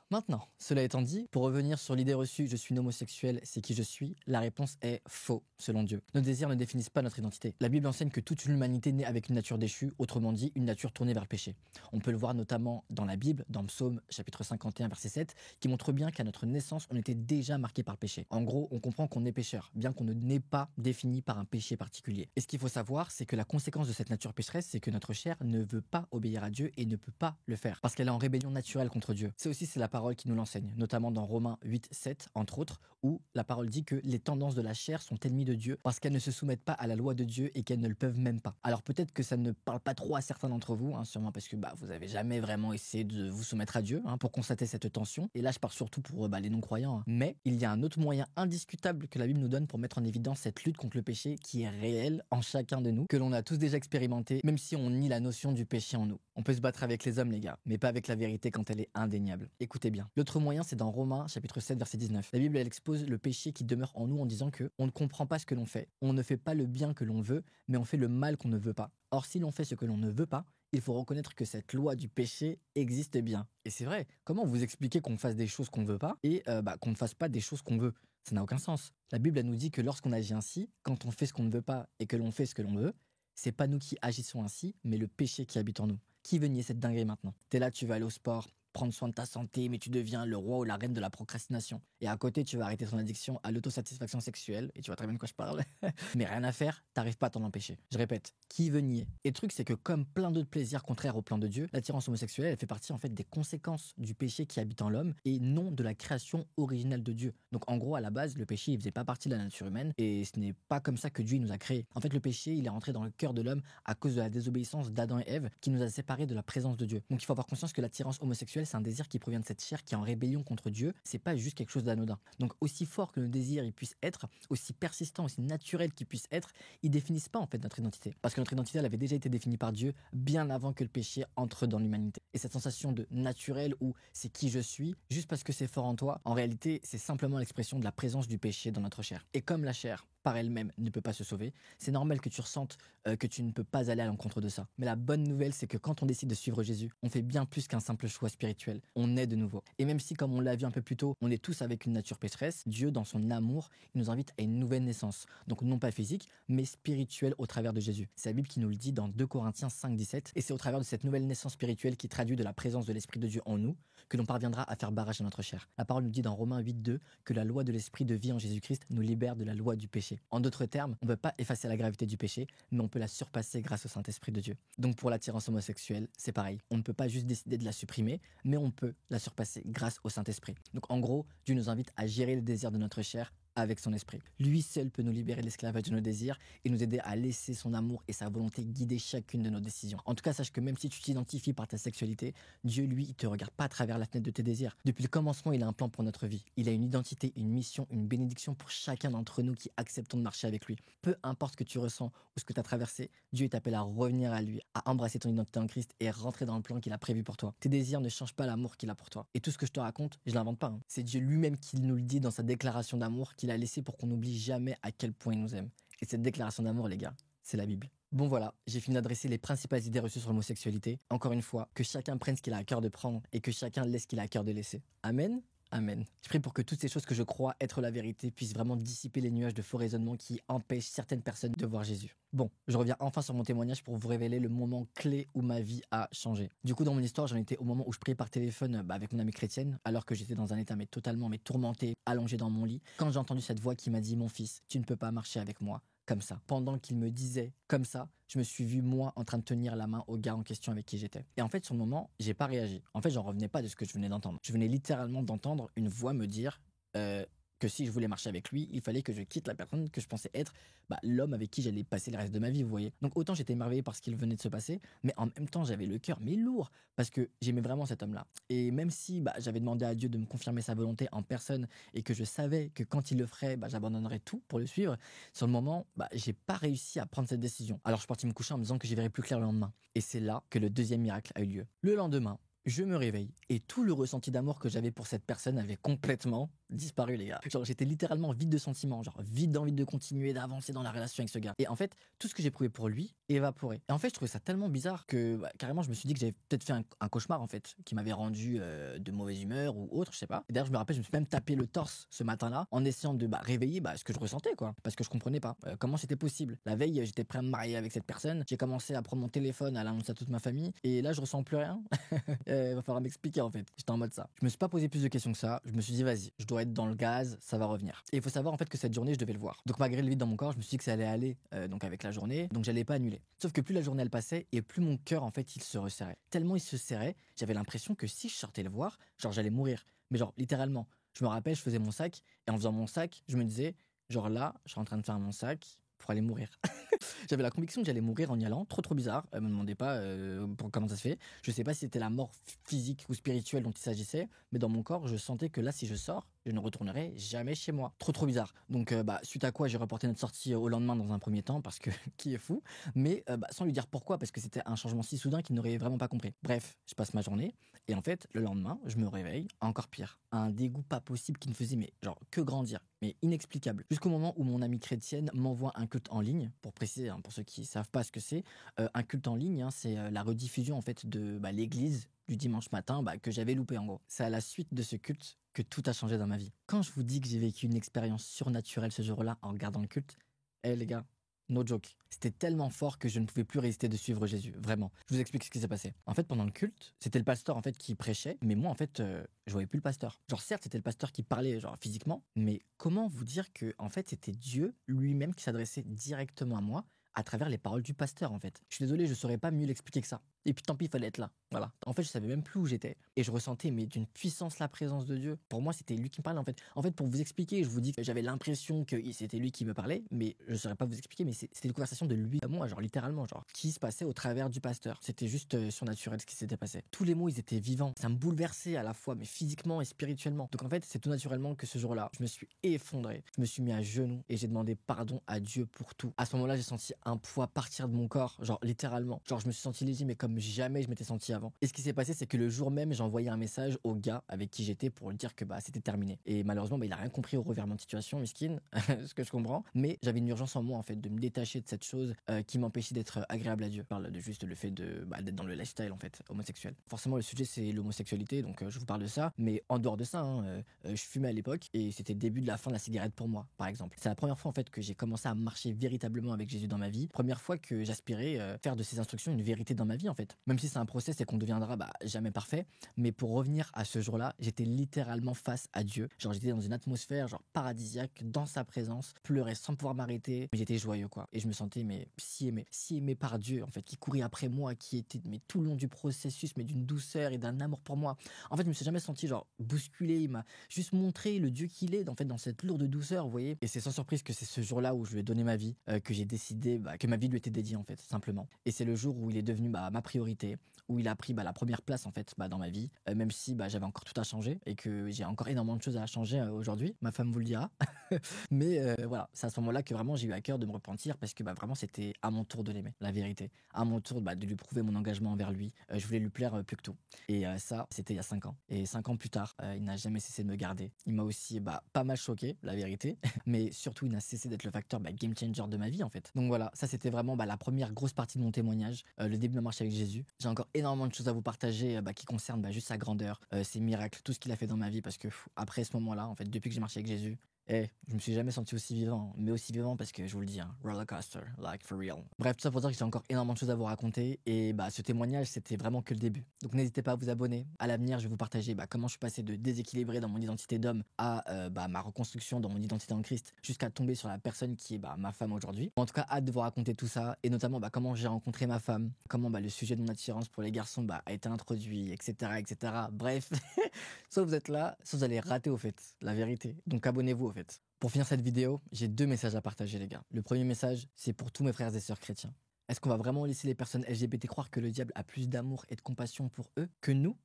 Maintenant, cela étant dit, pour revenir sur l'idée reçue je suis homosexuel, c'est qui je suis, la réponse est faux, selon Dieu. Nos désirs ne définissent pas notre identité. La Bible enseigne que toute l'humanité naît avec une nature déchue, autrement dit, une nature tournée vers le péché. On peut le voir notamment dans la Bible, dans Psaume chapitre 51, verset 7, qui montre bien qu'à notre naissance, on était déjà marqué par le péché. En gros, on comprend qu'on est pécheur, bien qu'on ne naît pas défini par un péché particulier. Et ce qu'il faut savoir, c'est que la conséquence de cette nature pécheresse, c'est que notre chair ne veut pas obéir à Dieu et ne peut pas le faire, parce qu'elle est en rébellion naturelle contre Dieu. C'est la parole qui nous l'enseigne, notamment dans Romains 8, 7, entre autres, où la parole dit que les tendances de la chair sont ennemies de Dieu parce qu'elles ne se soumettent pas à la loi de Dieu et qu'elles ne le peuvent même pas. Alors peut-être que ça ne parle pas trop à certains d'entre vous, sûrement parce que vous avez jamais vraiment essayé de vous soumettre à Dieu pour constater cette tension. Et là, je parle surtout pour les non-croyants. Mais il y a un autre moyen indiscutable que la Bible nous donne pour mettre en évidence cette lutte contre le péché qui est réelle en chacun de nous, que l'on a tous déjà expérimenté, même si on nie la notion du péché en nous. On peut se battre avec les hommes, les gars, mais pas avec la vérité quand elle est indéniable. Écoutez fait bien. L'autre moyen, c'est dans Romains chapitre 7 verset 19. La Bible, elle expose le péché qui demeure en nous en disant que on ne comprend pas ce que l'on fait. On ne fait pas le bien que l'on veut, mais on fait le mal qu'on ne veut pas. Or, si l'on fait ce que l'on ne veut pas, il faut reconnaître que cette loi du péché existe bien. Et c'est vrai, comment vous expliquez qu'on fasse des choses qu'on ne veut pas et qu'on ne fasse pas des choses qu'on veut? Ça n'a aucun sens. La Bible, elle nous dit que lorsqu'on agit ainsi, quand on fait ce qu'on ne veut pas et que l'on fait ce que l'on veut, c'est pas nous qui agissons ainsi, mais le péché qui habite en nous. Qui veut nier cette dinguerie maintenant? T'es là, tu vas aller au sport, prendre soin de ta santé, mais tu deviens le roi ou la reine de la procrastination. Et à côté, tu vas arrêter ton addiction à l'autosatisfaction sexuelle, et tu vois très bien de quoi je parle. Mais rien à faire, t'arrives pas à t'en empêcher. Je répète, qui veut nier? Et le truc, c'est que comme plein d'autres plaisirs contraires au plan de Dieu, l'attirance homosexuelle, elle fait partie en fait des conséquences du péché qui habite en l'homme, et non de la création originelle de Dieu. Donc en gros, à la base, le péché, il faisait pas partie de la nature humaine, et ce n'est pas comme ça que Dieu nous a créés. En fait, le péché, il est rentré dans le cœur de l'homme à cause de la désobéissance d'Adam et Ève, qui nous a séparés de la présence de Dieu. Donc il faut avoir conscience que l'attirance homosexuelle, c'est un désir qui provient de cette chair qui est en rébellion contre Dieu. C'est pas juste quelque chose d'anodin. Donc aussi fort que le désir il puisse être, aussi persistant, aussi naturel qu'il puisse être, ils définissent pas en fait notre identité. Parce que notre identité, elle avait déjà été définie par Dieu bien avant que le péché entre dans l'humanité. Et cette sensation de naturel ou c'est qui je suis, juste parce que c'est fort en toi, en réalité, c'est simplement l'expression de la présence du péché dans notre chair. Et comme la chair, par elle-même, ne peut pas se sauver, c'est normal que tu ressentes que tu ne peux pas aller à l'encontre de ça. Mais la bonne nouvelle, c'est que quand on décide de suivre Jésus, on fait bien plus qu'un simple choix spirituel. On est de nouveau. Et même si, comme on l'a vu un peu plus tôt, on est tous avec une nature pécheresse, Dieu, dans son amour, il nous invite à une nouvelle naissance. Donc non pas physique, mais spirituelle au travers de Jésus. C'est la Bible qui nous le dit dans 2 Corinthiens 5, 17. Et c'est au travers de cette nouvelle naissance spirituelle qui traduit de la présence de l'Esprit de Dieu en nous que l'on parviendra à faire barrage à notre chair. La parole nous dit dans Romains 8, 2 que la loi de l'Esprit de vie en Jésus-Christ nous libère de la loi du péché. En d'autres termes, on ne peut pas effacer la gravité du péché, mais on peut la surpasser grâce au Saint-Esprit de Dieu. Donc pour l'attirance homosexuelle, c'est pareil. On ne peut pas juste décider de la supprimer, mais on peut la surpasser grâce au Saint-Esprit. Donc en gros, Dieu nous invite à gérer les désirs de notre chair avec son esprit. Lui seul peut nous libérer de l'esclavage de nos désirs et nous aider à laisser son amour et sa volonté guider chacune de nos décisions. En tout cas, sache que même si tu t'identifies par ta sexualité, Dieu, lui, il te regarde pas à travers la fenêtre de tes désirs. Depuis le commencement, il a un plan pour notre vie. Il a une identité, une mission, une bénédiction pour chacun d'entre nous qui acceptons de marcher avec lui. Peu importe ce que tu ressens ou ce que tu as traversé, Dieu t'appelle à revenir à lui, à embrasser ton identité en Christ et rentrer dans le plan qu'il a prévu pour toi. Tes désirs ne changent pas l'amour qu'il a pour toi. Et tout ce que je te raconte, je l'invente pas. Hein. C'est Dieu lui-même qui nous le dit dans sa déclaration d'amour qu'il a laissé pour qu'on n'oublie jamais à quel point il nous aime. Et cette déclaration d'amour, les gars, c'est la Bible. Bon voilà, j'ai fini d'adresser les principales idées reçues sur l'homosexualité. Encore une fois, que chacun prenne ce qu'il a à cœur de prendre et que chacun laisse ce qu'il a à cœur de laisser. Amen. Amen. Je prie pour que toutes ces choses que je crois être la vérité puissent vraiment dissiper les nuages de faux raisonnements qui empêchent certaines personnes de voir Jésus. Bon, je reviens enfin sur mon témoignage pour vous révéler le moment clé où ma vie a changé. Du coup, dans mon histoire, j'en étais au moment où je priais par téléphone avec mon amie chrétienne, alors que j'étais dans un état totalement tourmenté, allongé dans mon lit, quand j'ai entendu cette voix qui m'a dit « Mon fils, tu ne peux pas marcher avec moi ». Comme ça. Pendant qu'il me disait comme ça, je me suis vu moi en train de tenir la main au gars en question avec qui j'étais. Et en fait, sur le moment, j'ai pas réagi. En fait, j'en revenais pas de ce que je venais d'entendre. Je venais littéralement d'entendre une voix me dire que si je voulais marcher avec lui, il fallait que je quitte la personne que je pensais être l'homme avec qui j'allais passer le reste de ma vie, vous voyez. Donc autant j'étais émerveillé par ce qu'il venait de se passer, mais en même temps j'avais le cœur lourd parce que j'aimais vraiment cet homme-là. Et même si j'avais demandé à Dieu de me confirmer sa volonté en personne et que je savais que quand il le ferait, j'abandonnerais tout pour le suivre, sur le moment, j'ai pas réussi à prendre cette décision. Alors je suis parti me coucher en me disant que j'y verrais plus clair le lendemain. Et c'est là que le deuxième miracle a eu lieu. Le lendemain, je me réveille et tout le ressenti d'amour que j'avais pour cette personne avait complètement disparu, les gars. Genre j'étais littéralement vide de sentiments, genre vide d'envie de continuer d'avancer dans la relation avec ce gars. Et en fait, tout ce que j'éprouvais pour lui évaporé. Et en fait, je trouvais ça tellement bizarre que carrément je me suis dit que j'avais peut-être fait un cauchemar en fait, qui m'avait rendu de mauvaise humeur ou autre, je sais pas. Et d'ailleurs, je me rappelle, je me suis même tapé le torse ce matin-là en essayant de réveiller ce que je ressentais quoi, parce que je comprenais pas comment c'était possible. La veille, j'étais prêt à me marier avec cette personne, j'ai commencé à prendre mon téléphone, à l'annoncer à toute ma famille, et là je ressens plus rien. Va falloir m'expliquer en fait. J'étais en mode ça. Je me suis pas posé plus de questions que ça. Je me suis dit vas-y, je dois être dans le gaz, ça va revenir. Et il faut savoir en fait que cette journée je devais le voir. Donc malgré le vide dans mon corps, je me suis dit que ça allait aller donc avec la journée, donc j'allais pas annuler. Sauf que plus la journée elle passait et plus mon cœur en fait il se resserrait. Tellement il se serrait, j'avais l'impression que si je sortais le voir, genre j'allais mourir. Mais genre littéralement. Je me rappelle, je faisais mon sac et en faisant mon sac, je me disais genre là, je suis en train de faire mon sac pour aller mourir. J'avais la conviction que j'allais mourir en y allant, trop bizarre, me demandez pas comment ça se fait. Je sais pas si c'était la mort physique ou spirituelle dont il s'agissait, mais dans mon corps, je sentais que là, si je sors, je ne retournerai jamais chez moi. Trop bizarre. Donc suite à quoi j'ai reporté notre sortie au lendemain dans un premier temps, parce que qui est fou, mais sans lui dire pourquoi, parce que c'était un changement si soudain qu'il n'aurait vraiment pas compris. Bref, je passe ma journée, et en fait, le lendemain, je me réveille, encore pire. Un dégoût pas possible qui ne faisait, mais genre, que grandir, mais inexplicable. Jusqu'au moment où mon amie chrétienne m'envoie un culte en ligne, pour préciser, hein, pour ceux qui savent pas ce que c'est, un culte en ligne, hein, c'est la rediffusion en fait de l'église du dimanche matin que j'avais loupé en gros. C'est à la suite de ce culte que tout a changé dans ma vie. Quand je vous dis que j'ai vécu une expérience surnaturelle ce jour-là en regardant le culte, les gars, no joke. C'était tellement fort que je ne pouvais plus résister de suivre Jésus, vraiment. Je vous explique ce qui s'est passé. En fait, pendant le culte, c'était le pasteur en fait qui prêchait, mais moi en fait, je voyais plus le pasteur. Genre certes, c'était le pasteur qui parlait genre physiquement, mais comment vous dire que en fait, c'était Dieu lui-même qui s'adressait directement à moi à travers les paroles du pasteur en fait. Je suis désolé, je saurais pas mieux l'expliquer que ça. Et puis tant pis, il fallait être là. Voilà. En fait, je savais même plus où j'étais. Et je ressentais, mais d'une puissance, la présence de Dieu. Pour moi, c'était lui qui me parlait, en fait. En fait, pour vous expliquer, je vous dis que j'avais l'impression que c'était lui qui me parlait, mais je saurais pas vous expliquer, mais c'était une conversation de lui à moi, genre littéralement, genre, qui se passait au travers du pasteur. C'était juste surnaturel ce qui s'était passé. Tous les mots, ils étaient vivants. Ça me bouleversait à la fois, mais physiquement et spirituellement. Donc en fait, c'est tout naturellement que ce jour-là, je me suis effondré. Je me suis mis à genoux et j'ai demandé pardon à Dieu pour tout. À ce moment-là, j'ai senti un poids partir de mon corps, genre littéralement. Genre, je me suis senti léger, mais comme jamais je m'étais senti avant. Et ce qui s'est passé, c'est que le jour même, j'ai envoyé un message au gars avec qui j'étais pour lui dire que c'était terminé. Et malheureusement, il a rien compris au revirement de situation, miskin, ce que je comprends. Mais j'avais une urgence en moi, en fait, de me détacher de cette chose qui m'empêchait d'être agréable à Dieu. Je parle de juste le fait d'être dans le lifestyle, en fait, homosexuel. Forcément, le sujet, c'est l'homosexualité, donc je vous parle de ça. Mais en dehors de ça, je fumais à l'époque et c'était le début de la fin de la cigarette pour moi, par exemple. C'est la première fois, en fait, que j'ai commencé à marcher véritablement avec Jésus dans ma vie. Première fois que j'aspirais faire de ses instructions une vérité dans ma vie, en fait. Même si c'est un process et qu'on deviendra jamais parfait, mais pour revenir à ce jour-là, j'étais littéralement face à Dieu. Genre j'étais dans une atmosphère genre paradisiaque, dans sa présence, pleurais sans pouvoir m'arrêter, mais j'étais joyeux quoi. Et je me sentais mais si aimé par Dieu en fait, qui courait après moi, qui était mais tout le long du processus, mais d'une douceur et d'un amour pour moi. En fait, je me suis jamais senti genre bousculé, il m'a juste montré le Dieu qu'il est en fait dans cette lourde douceur, vous voyez. Et c'est sans surprise que c'est ce jour-là où je lui ai donné ma vie, que j'ai décidé que ma vie lui était dédiée en fait, simplement. Et c'est le jour où il est devenu ma priorité, où il a pris la première place en fait dans ma vie, même si j'avais encore tout à changer et que j'ai encore énormément de choses à changer aujourd'hui. Ma femme vous le dira. Mais voilà, c'est à ce moment-là que vraiment j'ai eu à cœur de me repentir parce que vraiment c'était à mon tour de l'aimer, la vérité. À mon tour de lui prouver mon engagement envers lui. Je voulais lui plaire plus que tout. Et ça, c'était il y a 5 ans. Et 5 ans plus tard, il n'a jamais cessé de me garder. Il m'a aussi pas mal choqué, la vérité. Mais surtout, il n'a cessé d'être le facteur game changer de ma vie en fait. Donc voilà, ça c'était vraiment la première grosse partie de mon témoignage, le début de ma marche avec Jésus. J'ai encore énormément de choses à vous partager qui concernent juste sa grandeur, ses miracles, tout ce qu'il a fait dans ma vie parce que après ce moment-là, en fait, depuis que j'ai marché avec Jésus, je me suis jamais senti aussi vivant, mais aussi vivant parce que je vous le dis, roller coaster, like for real. Bref, tout ça pour dire que j'ai encore énormément de choses à vous raconter et ce témoignage c'était vraiment que le début. Donc n'hésitez pas à vous abonner. À l'avenir, je vais vous partager comment je suis passé de déséquilibré dans mon identité d'homme à ma reconstruction dans mon identité en Christ jusqu'à tomber sur la personne qui est ma femme aujourd'hui. En tout cas, hâte de vous raconter tout ça et notamment comment j'ai rencontré ma femme, comment le sujet de mon attirance pour les garçons a été introduit, etc., etc. Bref, soit vous êtes là, soit vous allez rater au fait, la vérité. Donc abonnez-vous au fait. Pour finir cette vidéo, j'ai 2 messages à partager les gars. Le premier message, c'est pour tous mes frères et sœurs chrétiens. Est-ce qu'on va vraiment laisser les personnes LGBT croire que le diable a plus d'amour et de compassion pour eux que nous,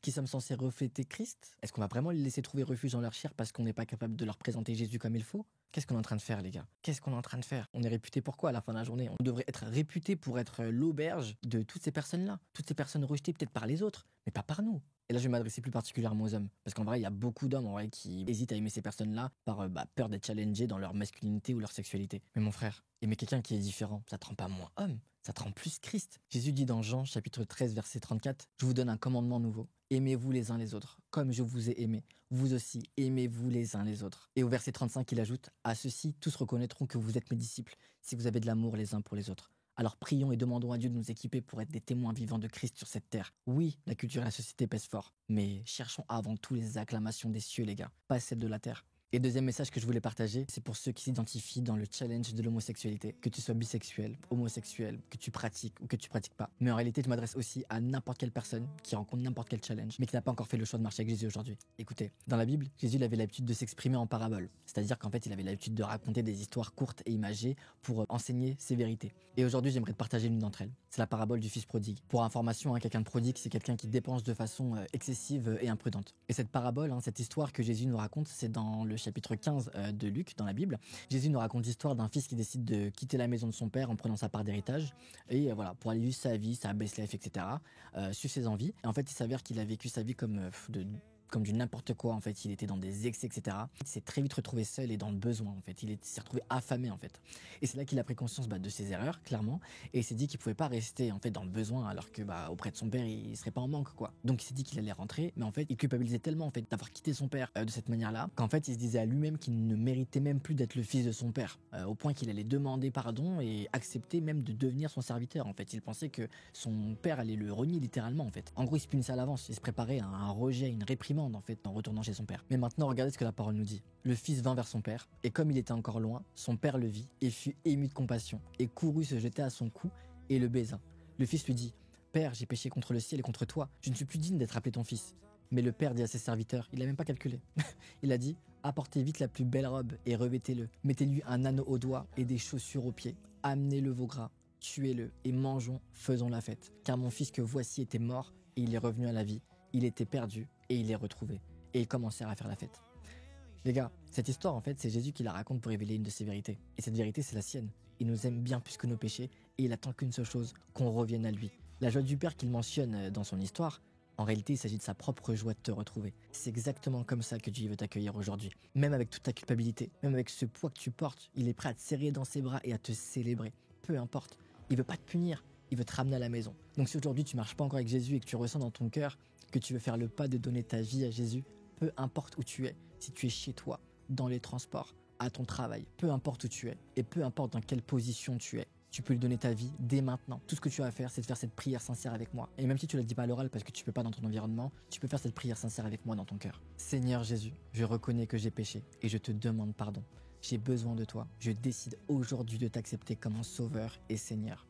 qui sommes censés refléter Christ? Est-ce qu'on va vraiment les laisser trouver refuge dans leur chair parce qu'on n'est pas capable de leur présenter Jésus comme il faut? Qu'est-ce qu'on est en train de faire les gars? Qu'est-ce qu'on est en train de faire? On est réputé pour quoi à la fin de la journée? On devrait être réputé pour être l'auberge de toutes ces personnes-là. Toutes ces personnes rejetées peut-être par les autres, mais pas par nous. Et là, je vais m'adresser plus particulièrement aux hommes. Parce qu'en vrai, il y a beaucoup d'hommes en vrai qui hésitent à aimer ces personnes-là par peur d'être challengés dans leur masculinité ou leur sexualité. Mais mon frère, aimer quelqu'un qui est différent, ça te rend pas moins homme, ça te rend plus Christ. Jésus dit dans Jean chapitre 13 verset 34, « Je vous donne un commandement nouveau. Aimez-vous les uns les autres, comme je vous ai aimé. Vous aussi, aimez-vous les uns les autres. » Et au verset 35, il ajoute, « À ceux-ci, tous reconnaîtront que vous êtes mes disciples, si vous avez de l'amour les uns pour les autres. » Alors prions et demandons à Dieu de nous équiper pour être des témoins vivants de Christ sur cette terre. Oui, la culture et la société pèsent fort, mais cherchons avant tout les acclamations des cieux, les gars, pas celles de la terre. Et deuxième message que je voulais partager, c'est pour ceux qui s'identifient dans le challenge de l'homosexualité, que tu sois bisexuel, homosexuel, que tu pratiques ou que tu pratiques pas. Mais en réalité, je m'adresse aussi à n'importe quelle personne qui rencontre n'importe quel challenge, mais qui n'a pas encore fait le choix de marcher avec Jésus aujourd'hui. Écoutez, dans la Bible, Jésus il avait l'habitude de s'exprimer en parabole, c'est-à-dire qu'en fait, il avait l'habitude de raconter des histoires courtes et imagées pour enseigner ses vérités. Et aujourd'hui, j'aimerais te partager l'une d'entre elles. C'est la parabole du fils prodigue. Pour information, quelqu'un de prodigue, c'est quelqu'un qui dépense de façon excessive et imprudente. Et cette parabole, cette histoire que Jésus nous raconte, c'est dans le chapitre 15 de Luc, dans la Bible. Jésus nous raconte l'histoire d'un fils qui décide de quitter la maison de son père en prenant sa part d'héritage, et voilà, pour aller vivre sa vie, sa best life, etc., suivre ses envies. Et en fait, il s'avère qu'il a vécu sa vie comme du n'importe quoi, en fait, il était dans des excès, etc. Il s'est très vite retrouvé seul et dans le besoin, en fait. S'est retrouvé affamé, en fait. Et c'est là qu'il a pris conscience de ses erreurs, clairement, et il s'est dit qu'il pouvait pas rester, en fait, dans le besoin, alors que, auprès de son père, il serait pas en manque, quoi. Donc il s'est dit qu'il allait rentrer, mais en fait, il culpabilisait tellement, en fait, d'avoir quitté son père de cette manière-là, qu'en fait, il se disait à lui-même qu'il ne méritait même plus d'être le fils de son père, au point qu'il allait demander pardon et accepter même de devenir son serviteur, en fait. Il pensait que son père allait le renier littéralement, en fait. En gros, il se punissait à l'avance, il se préparait à un rejet, une réprimande, en fait, en retournant chez son père. Mais maintenant, regardez ce que la parole nous dit. Le fils vint vers son père, et comme il était encore loin, son père le vit, et fut ému de compassion, et courut se jeter à son cou, et le baisa. Le fils lui dit, « Père, j'ai péché contre le ciel et contre toi, je ne suis plus digne d'être appelé ton fils. » Mais le père dit à ses serviteurs, il n'a même pas calculé. Il a dit, « Apportez vite la plus belle robe, et revêtez-le. Mettez-lui un anneau au doigt et des chaussures aux pieds. Amenez le veau gras, tuez-le, et mangeons, faisons la fête. Car mon fils que voici était mort, et il est revenu à la vie. Il était perdu, et il est retrouvé. » Et ils commencèrent à faire la fête. Les gars, cette histoire, en fait, c'est Jésus qui la raconte pour révéler une de ses vérités. Et cette vérité, c'est la sienne. Il nous aime bien plus que nos péchés, et il attend qu'une seule chose, qu'on revienne à lui. La joie du Père qu'il mentionne dans son histoire, en réalité, il s'agit de sa propre joie de te retrouver. C'est exactement comme ça que Dieu veut t'accueillir aujourd'hui. Même avec toute ta culpabilité, même avec ce poids que tu portes, il est prêt à te serrer dans ses bras et à te célébrer. Peu importe. Il veut pas te punir, il veut te ramener à la maison. Donc si aujourd'hui tu marches pas encore avec Jésus et que tu ressens dans ton cœur que tu veux faire le pas de donner ta vie à Jésus, peu importe où tu es, si tu es chez toi, dans les transports, à ton travail, peu importe où tu es, et peu importe dans quelle position tu es, tu peux lui donner ta vie dès maintenant. Tout ce que tu as à faire, c'est de faire cette prière sincère avec moi. Et même si tu ne la dis pas à l'oral parce que tu peux pas dans ton environnement, tu peux faire cette prière sincère avec moi dans ton cœur. Seigneur Jésus, je reconnais que j'ai péché et je te demande pardon. J'ai besoin de toi. Je décide aujourd'hui de t'accepter comme mon sauveur et Seigneur.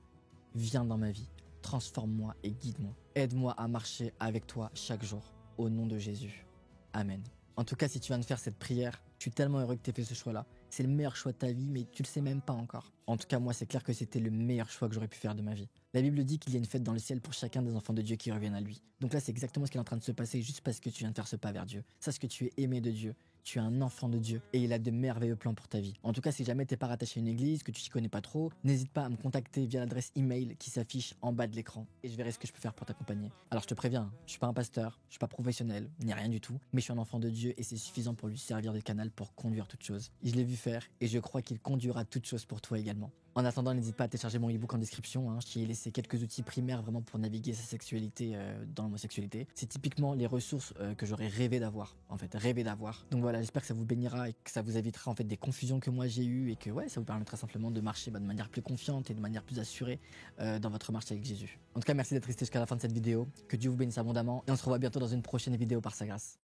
Viens dans ma vie, transforme-moi et guide-moi. Aide-moi à marcher avec toi chaque jour. Au nom de Jésus. Amen. En tout cas, si tu viens de faire cette prière, je suis tellement heureux que tu aies fait ce choix-là. C'est le meilleur choix de ta vie, mais tu le sais même pas encore. En tout cas, moi, c'est clair que c'était le meilleur choix que j'aurais pu faire de ma vie. La Bible dit qu'il y a une fête dans le ciel pour chacun des enfants de Dieu qui reviennent à lui. Donc là, c'est exactement ce qui est en train de se passer juste parce que tu viens de faire ce pas vers Dieu. Sache que tu es aimé de Dieu. Tu es un enfant de Dieu et il a de merveilleux plans pour ta vie. En tout cas, si jamais t'es pas rattaché à une église, que tu t'y connais pas trop, n'hésite pas à me contacter via l'adresse email qui s'affiche en bas de l'écran et je verrai ce que je peux faire pour t'accompagner. Alors je te préviens, je suis pas un pasteur, je suis pas professionnel, ni rien du tout, mais je suis un enfant de Dieu et c'est suffisant pour lui servir de canal pour conduire toute chose. Je l'ai vu faire et je crois qu'il conduira toute chose pour toi également. En attendant, n'hésite pas à télécharger mon ebook en description. Je t'y ai laissé quelques outils primaires vraiment pour naviguer sa sexualité dans l'homosexualité. C'est typiquement les ressources que j'aurais rêvé d'avoir, en fait, rêvé d'avoir. Donc voilà, j'espère que ça vous bénira et que ça vous évitera en fait des confusions que moi j'ai eues et que ouais, ça vous permettra simplement de marcher de manière plus confiante et de manière plus assurée dans votre marche avec Jésus. En tout cas, merci d'être resté jusqu'à la fin de cette vidéo. Que Dieu vous bénisse abondamment et on se revoit bientôt dans une prochaine vidéo par sa grâce.